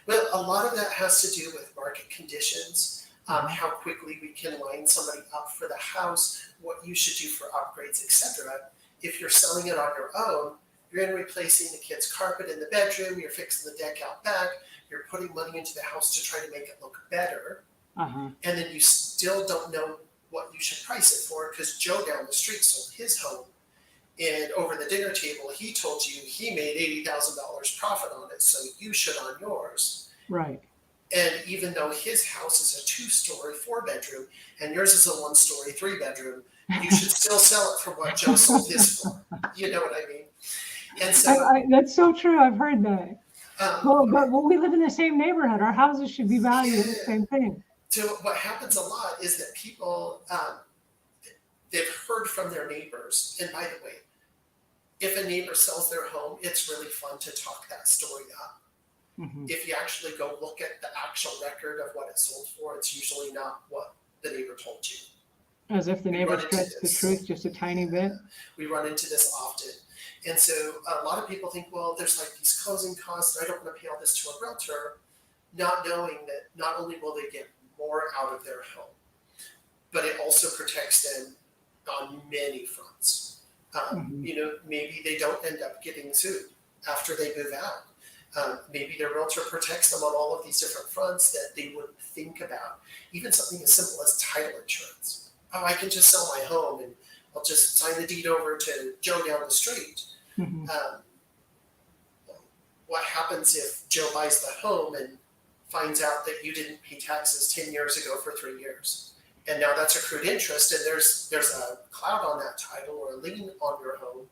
Speaker 2: Well, a lot of that has to do with market conditions. How quickly we can line somebody up for the house, what you should do for upgrades, etc. If you're selling it on your own, you're in replacing the kid's carpet in the bedroom, you're fixing the deck out back, you're putting money into the house to try to make it look better, and then you still don't know what you should price it for, because Joe down the street sold his home, and over the dinner table he told you he made $80,000 profit on it, so you should on yours.
Speaker 1: Right.
Speaker 2: And even though his house is a 2-story, 4-bedroom, and yours is a 1-story, 3-bedroom, you should still sell it for what Joe sold his for. You know what I mean? And so
Speaker 1: that's so true. I've heard that. But we live in the same neighborhood. Our houses should be valued at the same thing.
Speaker 2: So what happens a lot is that people, they've heard from their neighbors. And by the way, if a neighbor sells their home, it's really fun to talk that story up. If you actually go look at the actual record of what it sold for, it's usually not what the neighbor told you.
Speaker 1: As if the neighbor stretched the truth just a tiny bit.
Speaker 2: We run into this often. And so a lot of people think, well, there's like these closing costs, and I don't want to pay all this to a realtor, not knowing that not only will they get more out of their home, but it also protects them on many fronts. Maybe they don't end up getting sued after they move out. Maybe their realtor protects them on all of these different fronts that they wouldn't think about. Even something as simple as title insurance. Oh, I can just sell my home and I'll just sign the deed over to Joe down the street. What happens if Joe buys the home and finds out that you didn't pay taxes 10 years ago for 3 years? And now that's accrued interest, and there's a cloud on that title or a lien on your home.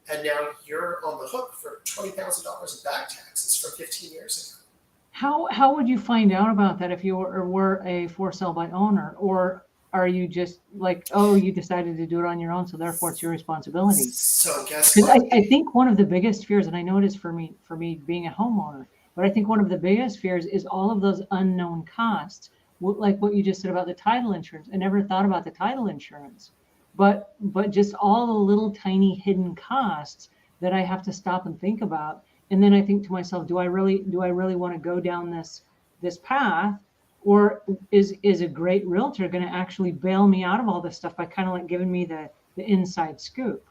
Speaker 2: And now you're on the hook for $20,000 in back taxes from 15 years ago.
Speaker 1: How would you find out about that if you were a for sale by owner? Or are you just like, oh, you decided to do it on your own, so therefore it's your responsibility?
Speaker 2: So guess
Speaker 1: Because
Speaker 2: what?
Speaker 1: I think one of the biggest fears, and I know it is for me being a homeowner, but I think one of the biggest fears is all of those unknown costs. Like what you just said about the title insurance. I never thought about the title insurance, but just all the little tiny hidden costs that I have to stop and think about. And then I think to myself, do I really want to go down this path? Or is a great realtor going to actually bail me out of all this stuff by kind of like giving me the inside scoop?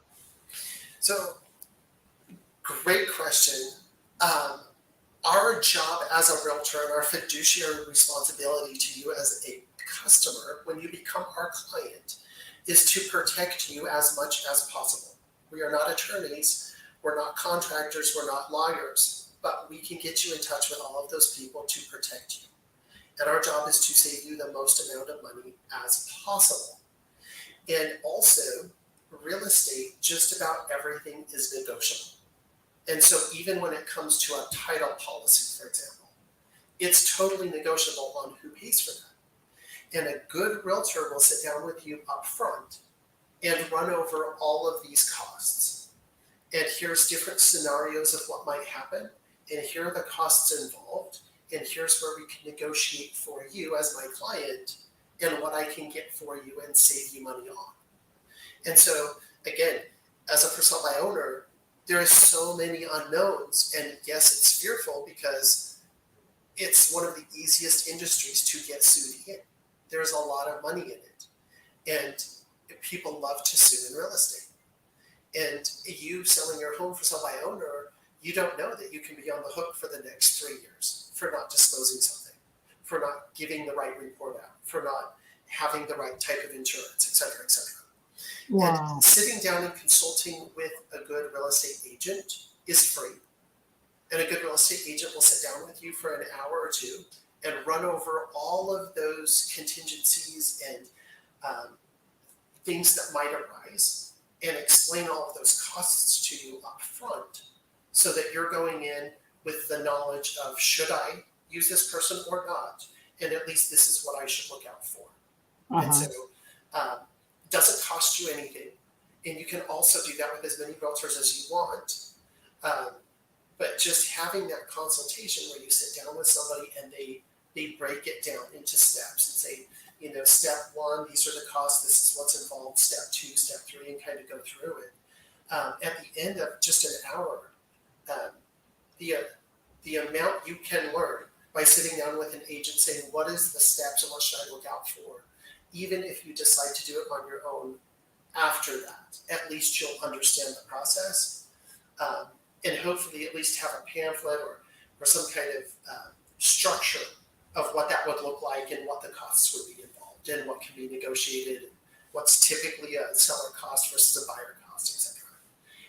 Speaker 2: So great question. Um, our job as a realtor and our fiduciary responsibility to you as a customer when you become our client is to protect you as much as possible. We are not attorneys, we're not contractors, we're not lawyers, but we can get you in touch with all of those people to protect you. And our job is to save you the most amount of money as possible. And also, real estate, just about everything is negotiable. And so even when it comes to a title policy, for example, it's totally negotiable on who pays for that. And a good realtor will sit down with you up front and run over all of these costs. And here's different scenarios of what might happen. And here are the costs involved. And here's where we can negotiate for you as my client and what I can get for you and save you money on. And so, again, as a for sale by owner, there are so many unknowns. And yes, it's fearful because it's one of the easiest industries to get sued in. There's a lot of money in it. And people love to sue in real estate. And you selling your home for sale by owner, you don't know that you can be on the hook for the next 3 years for not disclosing something, for not giving the right report out, for not having the right type of insurance, et cetera, et cetera.
Speaker 1: Wow.
Speaker 2: And sitting down and consulting with a good real estate agent is free. And a good real estate agent will sit down with you for an hour or two and run over all of those contingencies and things that might arise and explain all of those costs to you up front so that you're going in with the knowledge of, should I use this person or not? And at least this is what I should look out for. And so doesn't cost you anything. And you can also do that with as many realtors as you want. But just having that consultation where you sit down with somebody and they break it down into steps and say, step one, these are the costs, this is what's involved, step two, step three, and kind of go through it. At the end of just an hour, the amount you can learn by sitting down with an agent saying, what is the steps and what should I look out for? Even if you decide to do it on your own after that, at least you'll understand the process. And hopefully at least have a pamphlet or some kind of structure of what that would look like and what the costs would be involved and what can be negotiated and what's typically a seller cost versus a buyer cost, etc.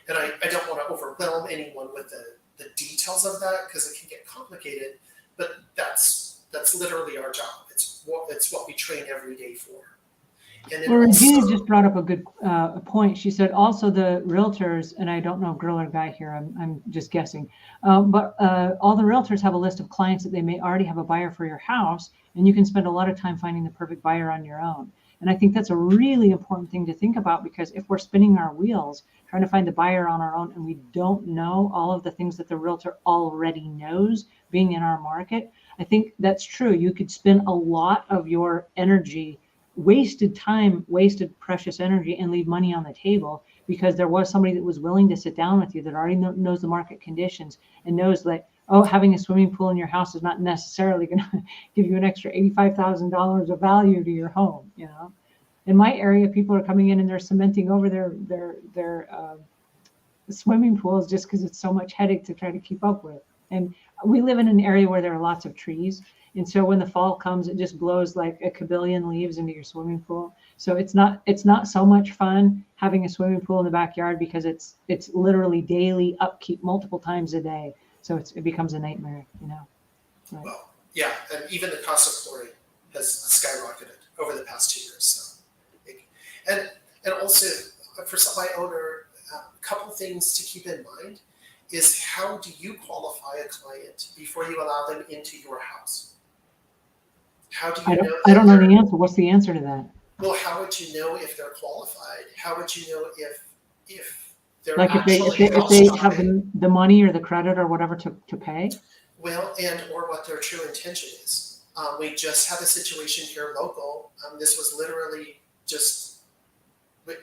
Speaker 2: And I don't want to overwhelm anyone with the details of that because it can get complicated, but that's literally our job. It's what we train every day for. And then
Speaker 1: Well, Regina
Speaker 2: also,
Speaker 1: just brought up a good point. She said also the realtors, and I don't know girl or guy here, I'm just guessing, but all the realtors have a list of clients that they may already have a buyer for your house, and you can spend a lot of time finding the perfect buyer on your own. And I think that's a really important thing to think about, because if we're spinning our wheels trying to find the buyer on our own and we don't know all of the things that the realtor already knows being in our market, I think that's true. You could spend a lot of your energy, wasted time, wasted precious energy, and leave money on the table because there was somebody that was willing to sit down with you that already knows the market conditions and knows that, oh, having a swimming pool in your house is not necessarily going to give you an extra $85,000 of value to your home. In my area, people are coming in and they're cementing over their swimming pools just because it's so much headache to try to keep up with. And we live in an area where there are lots of trees. And so when the fall comes, it just blows like a kabillion leaves into your swimming pool. So it's not so much fun having a swimming pool in the backyard because it's literally daily upkeep multiple times a day. So it becomes a nightmare, Right.
Speaker 2: well, yeah, and even the cost of chlorine has skyrocketed over the past 2 years. So, and also for somebody owner, a couple things to keep in mind is, how do you qualify a client before you allow them into your house? How do you know?
Speaker 1: I don't know the answer. What's the answer to that?
Speaker 2: Well, how would you know if they're qualified? How would you know if they're
Speaker 1: Like
Speaker 2: actually
Speaker 1: if
Speaker 2: house
Speaker 1: they have
Speaker 2: shopping?
Speaker 1: the money or the credit or whatever to pay?
Speaker 2: Well, and or what their true intention is. We just had a situation here local. This was literally just we,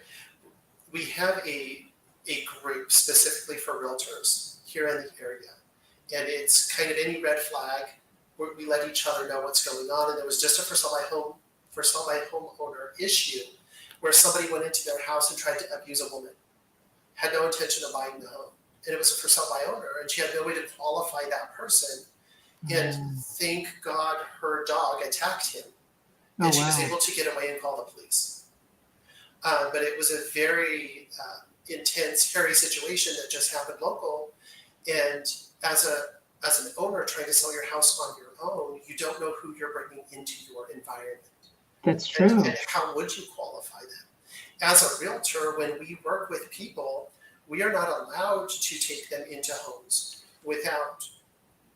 Speaker 2: we have a group specifically for realtors here in the area, and it's kind of any red flag. We let each other know what's going on, and there was just a for sale by homeowner issue where somebody went into their house and tried to abuse a woman, had no intention of buying the home, and it was a for sale by owner, and she had no way to qualify that person. And thank God her dog attacked him,
Speaker 1: Oh,
Speaker 2: and she was
Speaker 1: wow.
Speaker 2: able to get away and call the police. But it was a very intense, hairy situation that just happened local. And as an owner trying to sell your house on your own, you don't know who you're bringing into your environment.
Speaker 1: That's
Speaker 2: And,
Speaker 1: true.
Speaker 2: and how would you qualify them? As a realtor, when we work with people, we are not allowed to take them into homes without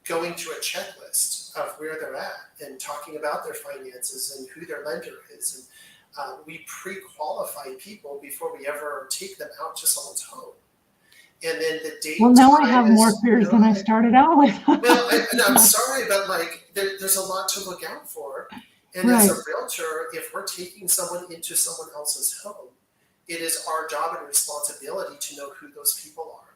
Speaker 2: going through a checklist of where they're at and talking about their finances and who their lender is. And we pre-qualify people before we ever take them out to someone's home. And then the date
Speaker 1: Well,
Speaker 2: and
Speaker 1: now I
Speaker 2: time
Speaker 1: have more
Speaker 2: is
Speaker 1: fears than I
Speaker 2: good.
Speaker 1: started out with.
Speaker 2: Well, and I'm sorry, but like there's a lot to look out for. And as
Speaker 1: Right.
Speaker 2: a realtor, if we're taking someone into someone else's home, it is our job and responsibility to know who those people are,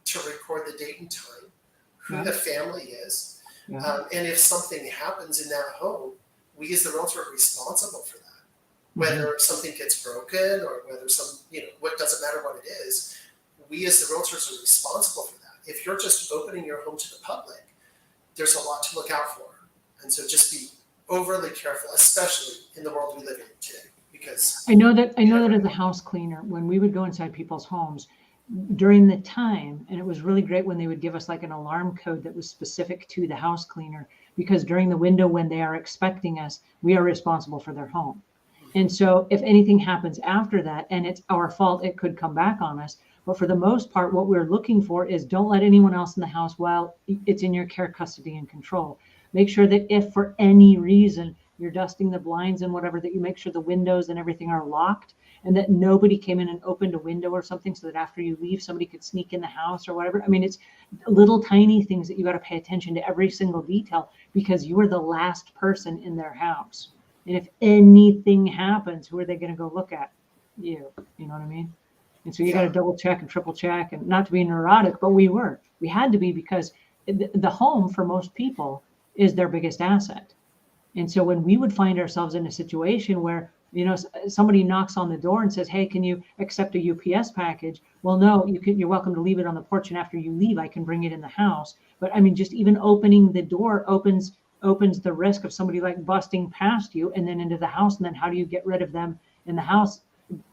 Speaker 2: to record the date and time, who
Speaker 1: Yeah.
Speaker 2: the family is,
Speaker 1: Yeah.
Speaker 2: and if something happens in that home, we as the realtor are responsible for that.
Speaker 1: Mhm.
Speaker 2: Whether something gets broken or whether what doesn't matter what it is, we as the realtors are responsible for that. If you're just opening your home to the public, there's a lot to look out for. And so just be overly careful, especially in the world we live in today, because
Speaker 1: I know that as a house cleaner, when we would go inside people's homes during the time, and it was really great when they would give us like an alarm code that was specific to the house cleaner, because during the window when they are expecting us, we are responsible for their home. And so if anything happens after that and it's our fault, it could come back on us. But for the most part, what we're looking for is don't let anyone else in the house while it's in your care, custody, and control. Make sure that if for any reason you're dusting the blinds and whatever, that you make sure the windows and everything are locked and that nobody came in and opened a window or something so that after you leave, somebody could sneak in the house or whatever. I mean, it's little tiny things that you got to pay attention to every single detail because you are the last person in their house. And if anything happens, who are they going to go look at? You know what I mean? And so you got to double check and triple check, and not to be neurotic, but we had to be, because the home for most people is their biggest asset. And so when we would find ourselves in a situation where, somebody knocks on the door and says, "Hey, can you accept a UPS package?" Well, no, you're welcome to leave it on the porch. And after you leave, I can bring it in the house. But I mean, just even opening the door opens the risk of somebody like busting past you and then into the house. And then how do you get rid of them in the house?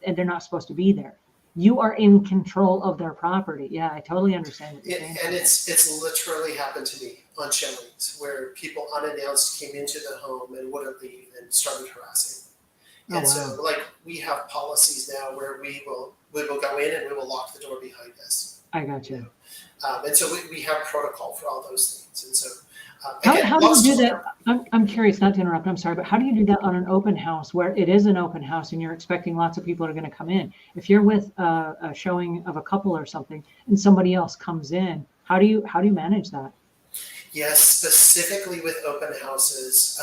Speaker 1: And they're not supposed to be there. You are in control of their property. Yeah, I totally understand what you're saying.
Speaker 2: And it's literally happened to me on showings where people unannounced came into the home and wouldn't leave and started harassing.
Speaker 1: Oh,
Speaker 2: And
Speaker 1: wow.
Speaker 2: so like we have policies now where we will go in and we will lock the door behind us.
Speaker 1: I got you.
Speaker 2: And so we have protocol for all those things. And so
Speaker 1: How do you do that? I'm curious, not to interrupt, I'm sorry, but how do you do that on an open house where it is an open house and you're expecting lots of people are going to come in? If you're with a showing of a couple or something and somebody else comes in, how do you manage that?
Speaker 2: Yes, specifically with open houses,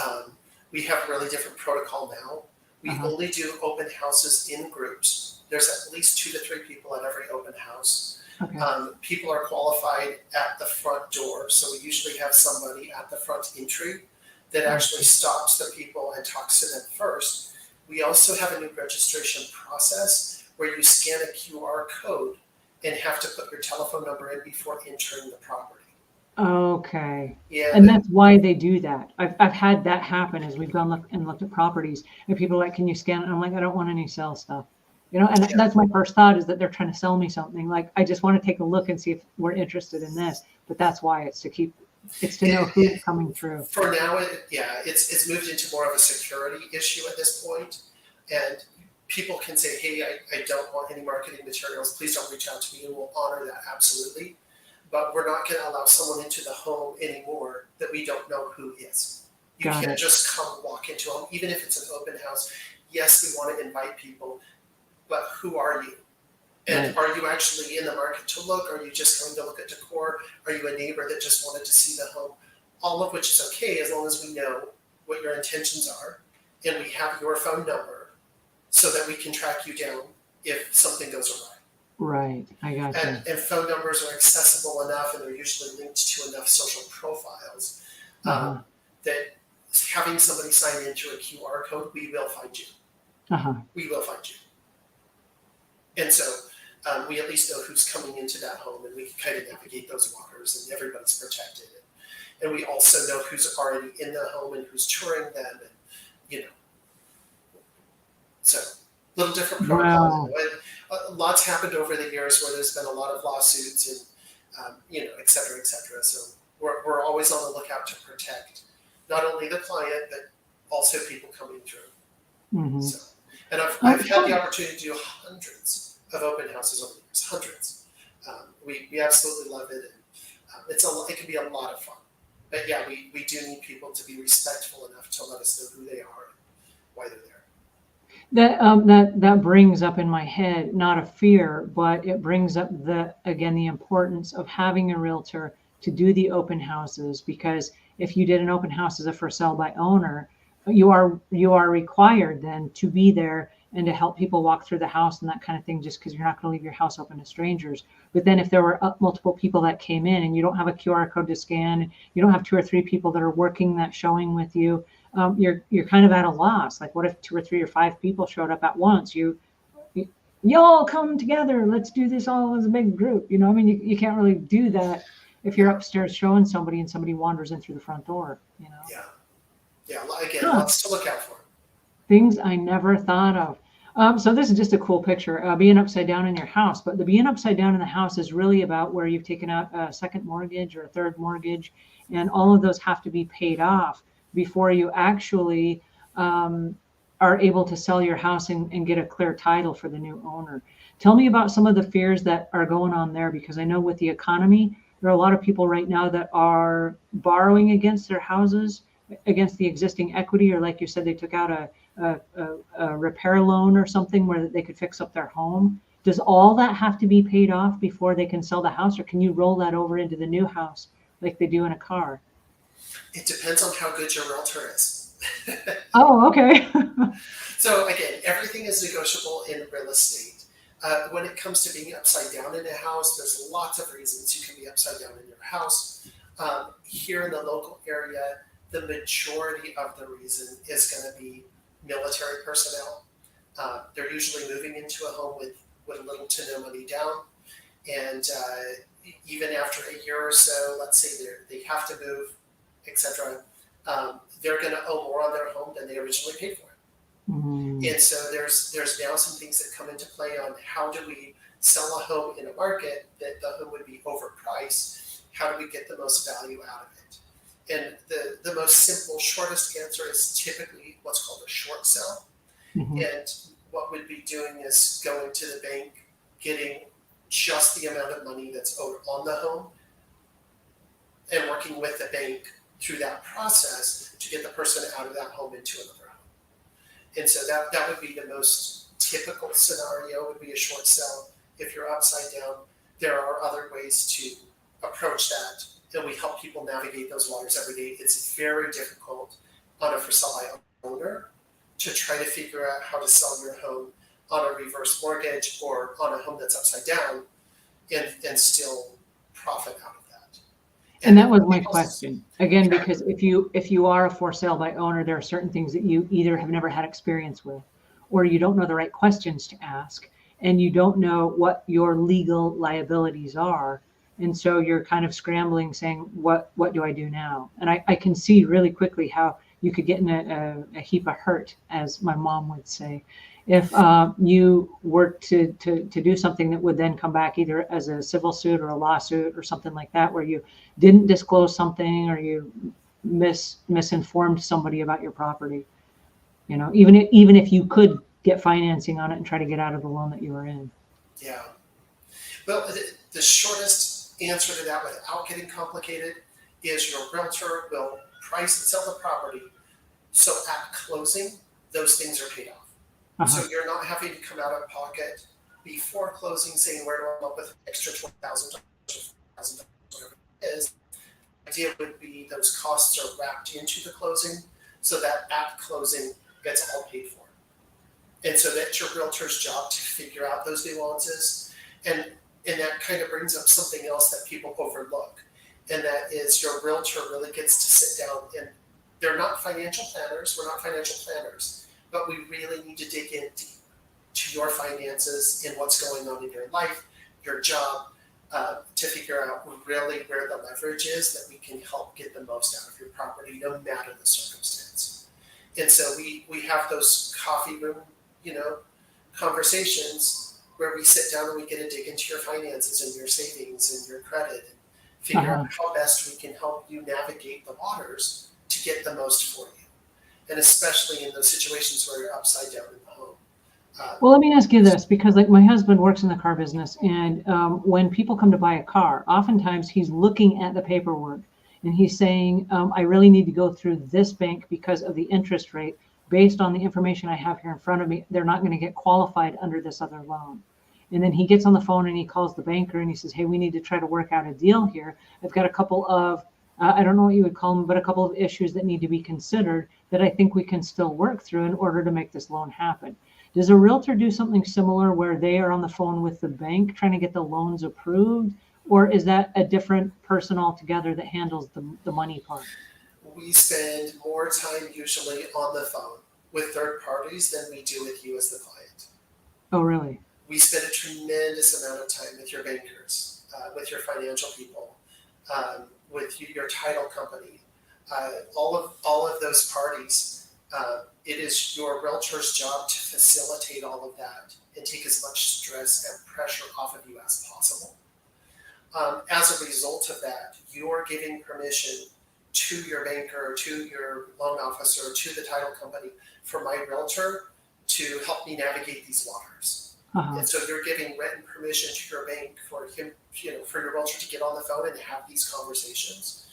Speaker 2: we have really different protocol now. We only do open houses in groups. There's at least 2 to 3 people at every open house.
Speaker 1: Okay.
Speaker 2: People are qualified at the front door, so we usually have somebody at the front entry that actually stops the people and talks to them first. We also have a new registration process where you scan a QR code and have to put your telephone number in before entering the property.
Speaker 1: Okay.
Speaker 2: Yeah,
Speaker 1: And that's why they do that. I've had that happen as we've gone and looked at properties, and people are like, "Can you scan it?" And I'm like, "I don't want any sell stuff." And that's my first thought, is that they're trying to sell me something. Like, I just want to take a look and see if we're interested in this. But that's why it's to know who's coming through.
Speaker 2: For now, it's moved into more of a security issue at this point. And people can say, "Hey, I don't want any marketing materials. Please don't reach out to me," and we'll honor that absolutely. But we're not going to allow someone into the home anymore that we don't know who is. You can't just come walk into a home, even if it's an open house. yes, we want to invite people, but who are you? And
Speaker 1: Right.
Speaker 2: are you actually in the market to look? Are you just going to look at decor? Are you a neighbor that just wanted to see the home? All of which is okay as long as we know what your intentions are and we have your phone number so that we can track you down if something goes awry.
Speaker 1: Right. I gotcha.
Speaker 2: And phone numbers are accessible enough and they're usually linked to enough social profiles
Speaker 1: Uh-huh.
Speaker 2: that having somebody sign into a QR code, we will find you.
Speaker 1: Uh-huh.
Speaker 2: We will find you. And so we at least know who's coming into that home and we can kind of navigate those waters and everybody's protected. And we also know who's already in the home and who's touring them and, you know, so little different protocol.
Speaker 1: Wow.
Speaker 2: Lots happened over the years where there's been a lot of lawsuits and, you know, et cetera, et cetera. So we're always on the lookout to protect not only the client, but also people coming through.
Speaker 1: Mm-hmm.
Speaker 2: So, and I've had the opportunity to do hundreds of open houses over the years, hundreds. We absolutely love it. And it can be a lot of fun. But yeah, we do need people to be respectful enough to let us know who they are and why they're there.
Speaker 1: That brings up in my head not a fear, but it brings up the importance of having a realtor to do the open houses, because if you did an open house as a for sale by owner, you are required then to be there and to help people walk through the house and that kind of thing, just because you're not going to leave your house open to strangers. But then if there were multiple people that came in and you don't have a QR code to scan, you don't have 2 or 3 people that are working that showing with you, you're kind of at a loss. Like, what if 2 or 3 or 5 people showed up at once? Y'all come together. Let's do this all as a big group. I mean, you can't really do that if you're upstairs showing somebody and somebody wanders in through the front door.
Speaker 2: Yeah. Yeah. Again,
Speaker 1: Huh.
Speaker 2: lots to look out for.
Speaker 1: Things I never thought of. So this is just a cool picture, being upside down in your house. But the being upside down in the house is really about where you've taken out a second mortgage or a third mortgage, and all of those have to be paid off before you actually are able to sell your house and get a clear title for the new owner. Tell me about some of the fears that are going on there, because I know with the economy, there are a lot of people right now that are borrowing against their houses, against the existing equity, or like you said, they took out a repair loan or something where they could fix up their home. Does all that have to be paid off before they can sell the house, or can you roll that over into the new house like they do in a car?
Speaker 2: It depends on how good your realtor is.
Speaker 1: Oh, okay.
Speaker 2: So again, everything is negotiable in real estate. When it comes to being upside down in a house, there's lots of reasons you can be upside down in your house. Here in the local area, the majority of the reason is going to be military personnel. They're usually moving into a home with little to no money down. And even after a year or so, let's say they have to move, etc., they're going to owe more on their home than they originally paid for it.
Speaker 1: Mm.
Speaker 2: And so there's now some things that come into play on how do we sell a home in a market that the home would be overpriced? How do we get the most value out of it? And the most simple, shortest answer is typically what's called a short sell.
Speaker 1: Mm-hmm.
Speaker 2: And what we'd be doing is going to the bank, getting just the amount of money that's owed on the home, and working with the bank through that process to get the person out of that home into another home. And so that would be the most typical scenario, would be a short sell. If you're upside down, there are other ways to approach that, and we help people navigate those waters every day. It's very difficult on a for sale by owner to try to figure out how to sell your home on a reverse mortgage or on a home that's upside down and still profit out of that.
Speaker 1: And that was my question. Again, because if you are a for sale by owner, there are certain things that you either have never had experience with, or you don't know the right questions to ask, and you don't know what your legal liabilities are. And so you're kind of scrambling, saying, what do I do now? And I can see really quickly how you could get in a heap of hurt, as my mom would say, if you were to do something that would then come back either as a civil suit or a lawsuit or something like that, where you didn't disclose something or you misinformed somebody about your property. Even if you could get financing on it and try to get out of the loan that you were in.
Speaker 2: Yeah. Well, the shortest answer to that without getting complicated is your realtor will price and sell the property so at closing, those things are paid off.
Speaker 1: Uh-huh.
Speaker 2: So you're not having to come out of pocket before closing saying, where do I come up with an extra $20,000 or $4,000, whatever it is. The idea would be those costs are wrapped into the closing so that at closing gets all paid for. And so that's your realtor's job to figure out those nuances. And that kind of brings up something else that people overlook. And that is your realtor really gets to sit down, and they're not financial planners. We're not financial planners, but we really need to dig in deep to your finances and what's going on in your life, your job, to figure out really where the leverage is that we can help get the most out of your property, no matter the circumstance. And so we have those coffee room, conversations where we sit down and we get to dig into your finances and your savings and your credit and figure
Speaker 1: Uh-huh.
Speaker 2: out how best we can help you navigate the waters to get the most for you. And especially in those situations where you're upside down in the home.
Speaker 1: Well, let me ask you this, because like my husband works in the car business, and when people come to buy a car, oftentimes he's looking at the paperwork and he's saying, I really need to go through this bank because of the interest rate. Based on the information I have here in front of me, they're not going to get qualified under this other loan. And then he gets on the phone and he calls the banker and he says, hey, we need to try to work out a deal here. I've got a couple of, I don't know what you would call them, but a couple of issues that need to be considered that I think we can still work through in order to make this loan happen. Does a realtor do something similar where they are on the phone with the bank trying to get the loans approved? Or is that a different person altogether that handles the money part?
Speaker 2: We spend more time usually on the phone with third parties than we do with you as the client.
Speaker 1: Oh, really?
Speaker 2: We spend a tremendous amount of time with your bankers, with your financial people, with your title company, all of those parties. It is your realtor's job to facilitate all of that and take as much stress and pressure off of you as possible. As a result of that, you're giving permission to your banker, to your loan officer, to the title company for my realtor to help me navigate these waters.
Speaker 1: Uh-huh.
Speaker 2: And so you're giving written permission to your bank for him, for your realtor to get on the phone and have these conversations.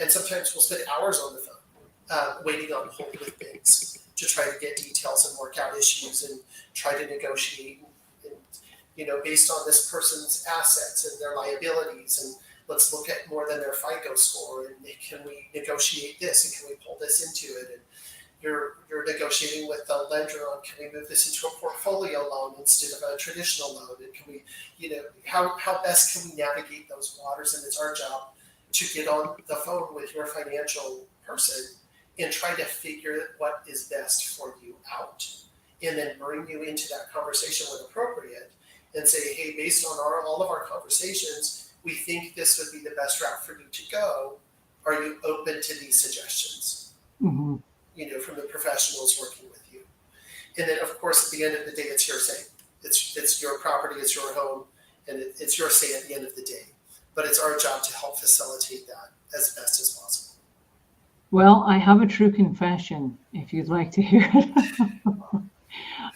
Speaker 2: And sometimes we'll spend hours on the phone, waiting on hold with banks to try to get details and work out issues and try to negotiate and based on this person's assets and their liabilities, and let's look at more than their FICO score, and can we negotiate this and can we pull this into it? And you're negotiating with the lender on, can we move this into a portfolio loan instead of a traditional loan? And can we, how best can we navigate those waters? And it's our job to get on the phone with your financial person and try to figure what is best for you out, and then bring you into that conversation when appropriate and say, hey, based on all of our conversations, we think this would be the best route for you to go. Are you open to these suggestions?
Speaker 1: Mm-hmm.
Speaker 2: From the professionals working with you. And then, of course, at the end of the day, it's your say. It's your property, it's your home, and it's your say at the end of the day. But it's our job to help facilitate that as best as possible.
Speaker 1: Well, I have a true confession, if you'd like to hear it.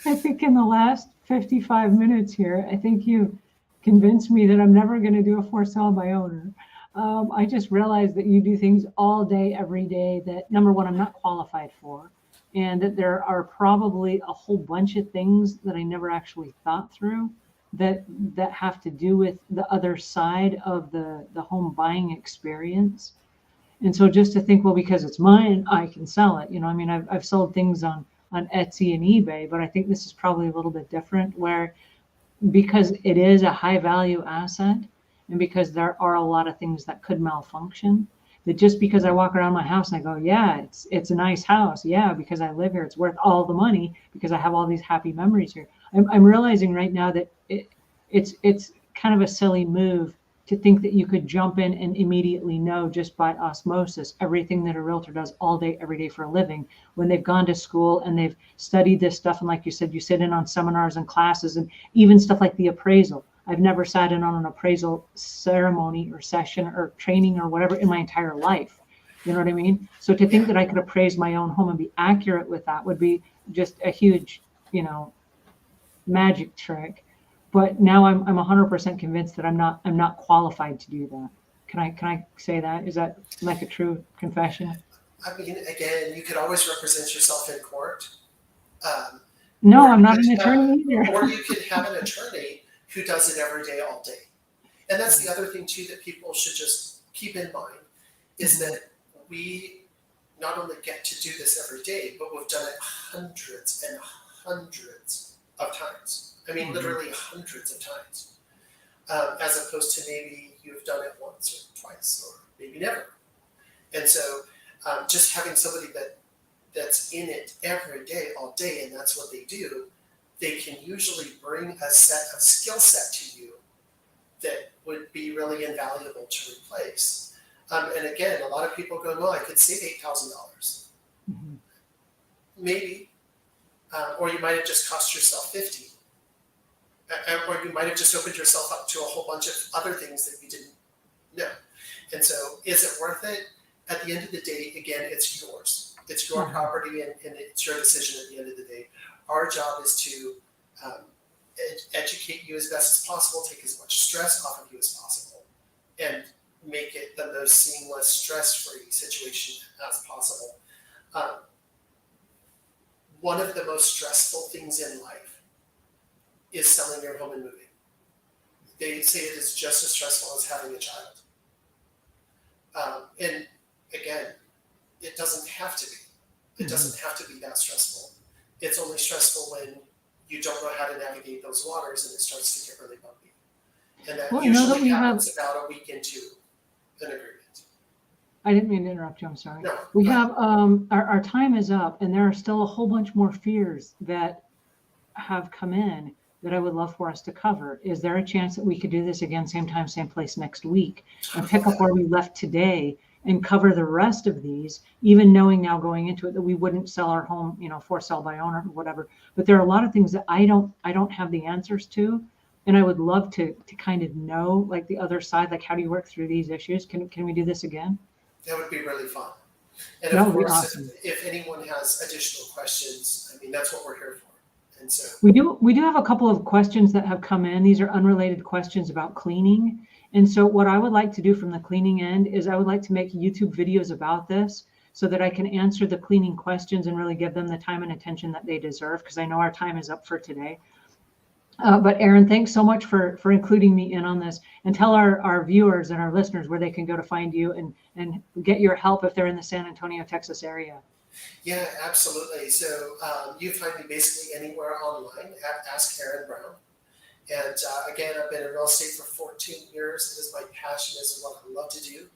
Speaker 1: I think in the last 55 minutes here, I think you convinced me that I'm never going to do a for sale by owner. I just realized that you do things all day, every day that, number one, I'm not qualified for, and that there are probably a whole bunch of things that I never actually thought through that have to do with the other side of the home buying experience. And so just to think, well, because it's mine, I can sell it. I've sold things on Etsy and eBay, but I think this is probably a little bit different, where because it is a high value asset and because there are a lot of things that could malfunction, that just because I walk around my house and I go, yeah, it's a nice house. Yeah, because I live here, it's worth all the money because I have all these happy memories here. I'm realizing right now that it's kind of a silly move to think that you could jump in and immediately know just by osmosis everything that a realtor does all day, every day for a living, when they've gone to school and they've studied this stuff. And like you said, you sit in on seminars and classes and even stuff like the appraisal. I've never sat in on an appraisal ceremony or session or training or whatever in my entire life. You know what I mean? So to think that I could appraise my own home and be accurate with that would be just a huge, magic trick. But now I'm 100% convinced that I'm not qualified to do that. Can I say that? Is that like a true confession?
Speaker 2: I mean, again, you could always represent yourself in court,
Speaker 1: No,
Speaker 2: Or
Speaker 1: I'm
Speaker 2: you
Speaker 1: not an
Speaker 2: could have-
Speaker 1: attorney either.
Speaker 2: Or you could have an attorney who does it every day, all day. And that's the other thing too that people should just keep in mind is that we not only get to do this every day, but we've done it hundreds and hundreds of times. I mean, literally hundreds of times, as opposed to maybe you've done it once or twice or maybe never. And so just having somebody that's in it every day, all day, and that's what they do, they can usually bring a skill set to you that would be really invaluable to replace. And again, a lot of people go, no, I could save $8,000. Maybe, or you might have just cost yourself 50. Or you might have just opened yourself up to a whole bunch of other things that you didn't know. And so is it worth it? At the end of the day, again, it's yours. It's your property and it's your decision at the end of the day. Our job is to educate you as best as possible, take as much stress off of you as possible, and make it the most seamless, stress-free situation as possible. One of the most stressful things in life is selling your home and moving. They say it is just as stressful as having a child. And again, it doesn't have to be. It doesn't have to be that stressful. It's only stressful when you don't know how to navigate those waters and it starts to get really bumpy. And that usually happens about a week into an agreement.
Speaker 1: I didn't mean to interrupt you, I'm sorry.
Speaker 2: No,
Speaker 1: we have, our time is up and there are still a whole bunch more fears that have come in that I would love for us to cover. Is there a chance that we could do this again, same time, same place next week and pick up where we left today and cover the rest of these, even knowing now going into it that we wouldn't sell our home, for sale by owner or whatever. But there are a lot of things that I don't have the answers to. And I would love to kind of know like the other side, like how do you work through these issues? Can we do this again?
Speaker 2: That would be really fun. And
Speaker 1: That
Speaker 2: of
Speaker 1: would be
Speaker 2: course,
Speaker 1: awesome.
Speaker 2: if anyone has additional questions, I mean, that's what we're here for. And so
Speaker 1: We do have a couple of questions that have come in. These are unrelated questions about cleaning. And so what I would like to do from the cleaning end is I would like to make YouTube videos about this so that I can answer the cleaning questions and really give them the time and attention that they deserve, because I know our time is up for today. But Aaron, thanks so much for including me in on this, and tell our viewers and our listeners where they can go to find you and get your help if they're in the San Antonio, Texas area.
Speaker 2: yeah, absolutely. So you find me basically anywhere online at Ask Aaron Brown. And again, I've been in real estate for 14 years. It is my passion. This is what I love to do.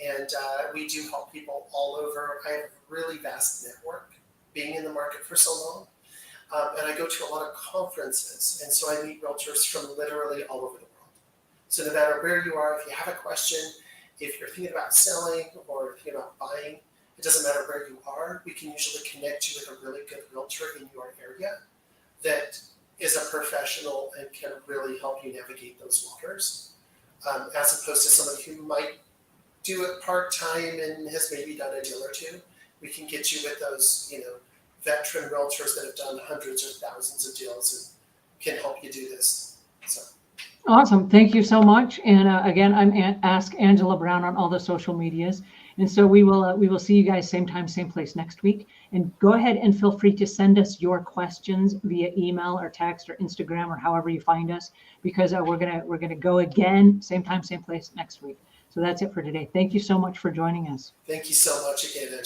Speaker 2: And we do help people all over. I have a really vast network being in the market for so long. And I go to a lot of conferences. And so I meet realtors from literally all over the world. So no matter where you are, if you have a question, if you're thinking about selling or thinking about buying, it doesn't matter where you are. We can usually connect you with a really good realtor in your area that is a professional and can really help you navigate those waters, as opposed to somebody who might do it part-time and has maybe done a deal or two. We can get you with those, veteran realtors that have done hundreds or thousands of deals and can help you do this. So.
Speaker 1: Awesome. Thank you so much. And again, I'm Ask Angela Brown on all the social medias. And so we will see you guys same time, same place next week. And go ahead and feel free to send us your questions via email or text or Instagram or however you find us, because we're gonna go again same time, same place next week. So that's it for today. Thank you so much for joining us.
Speaker 2: Thank you so much again, Angela.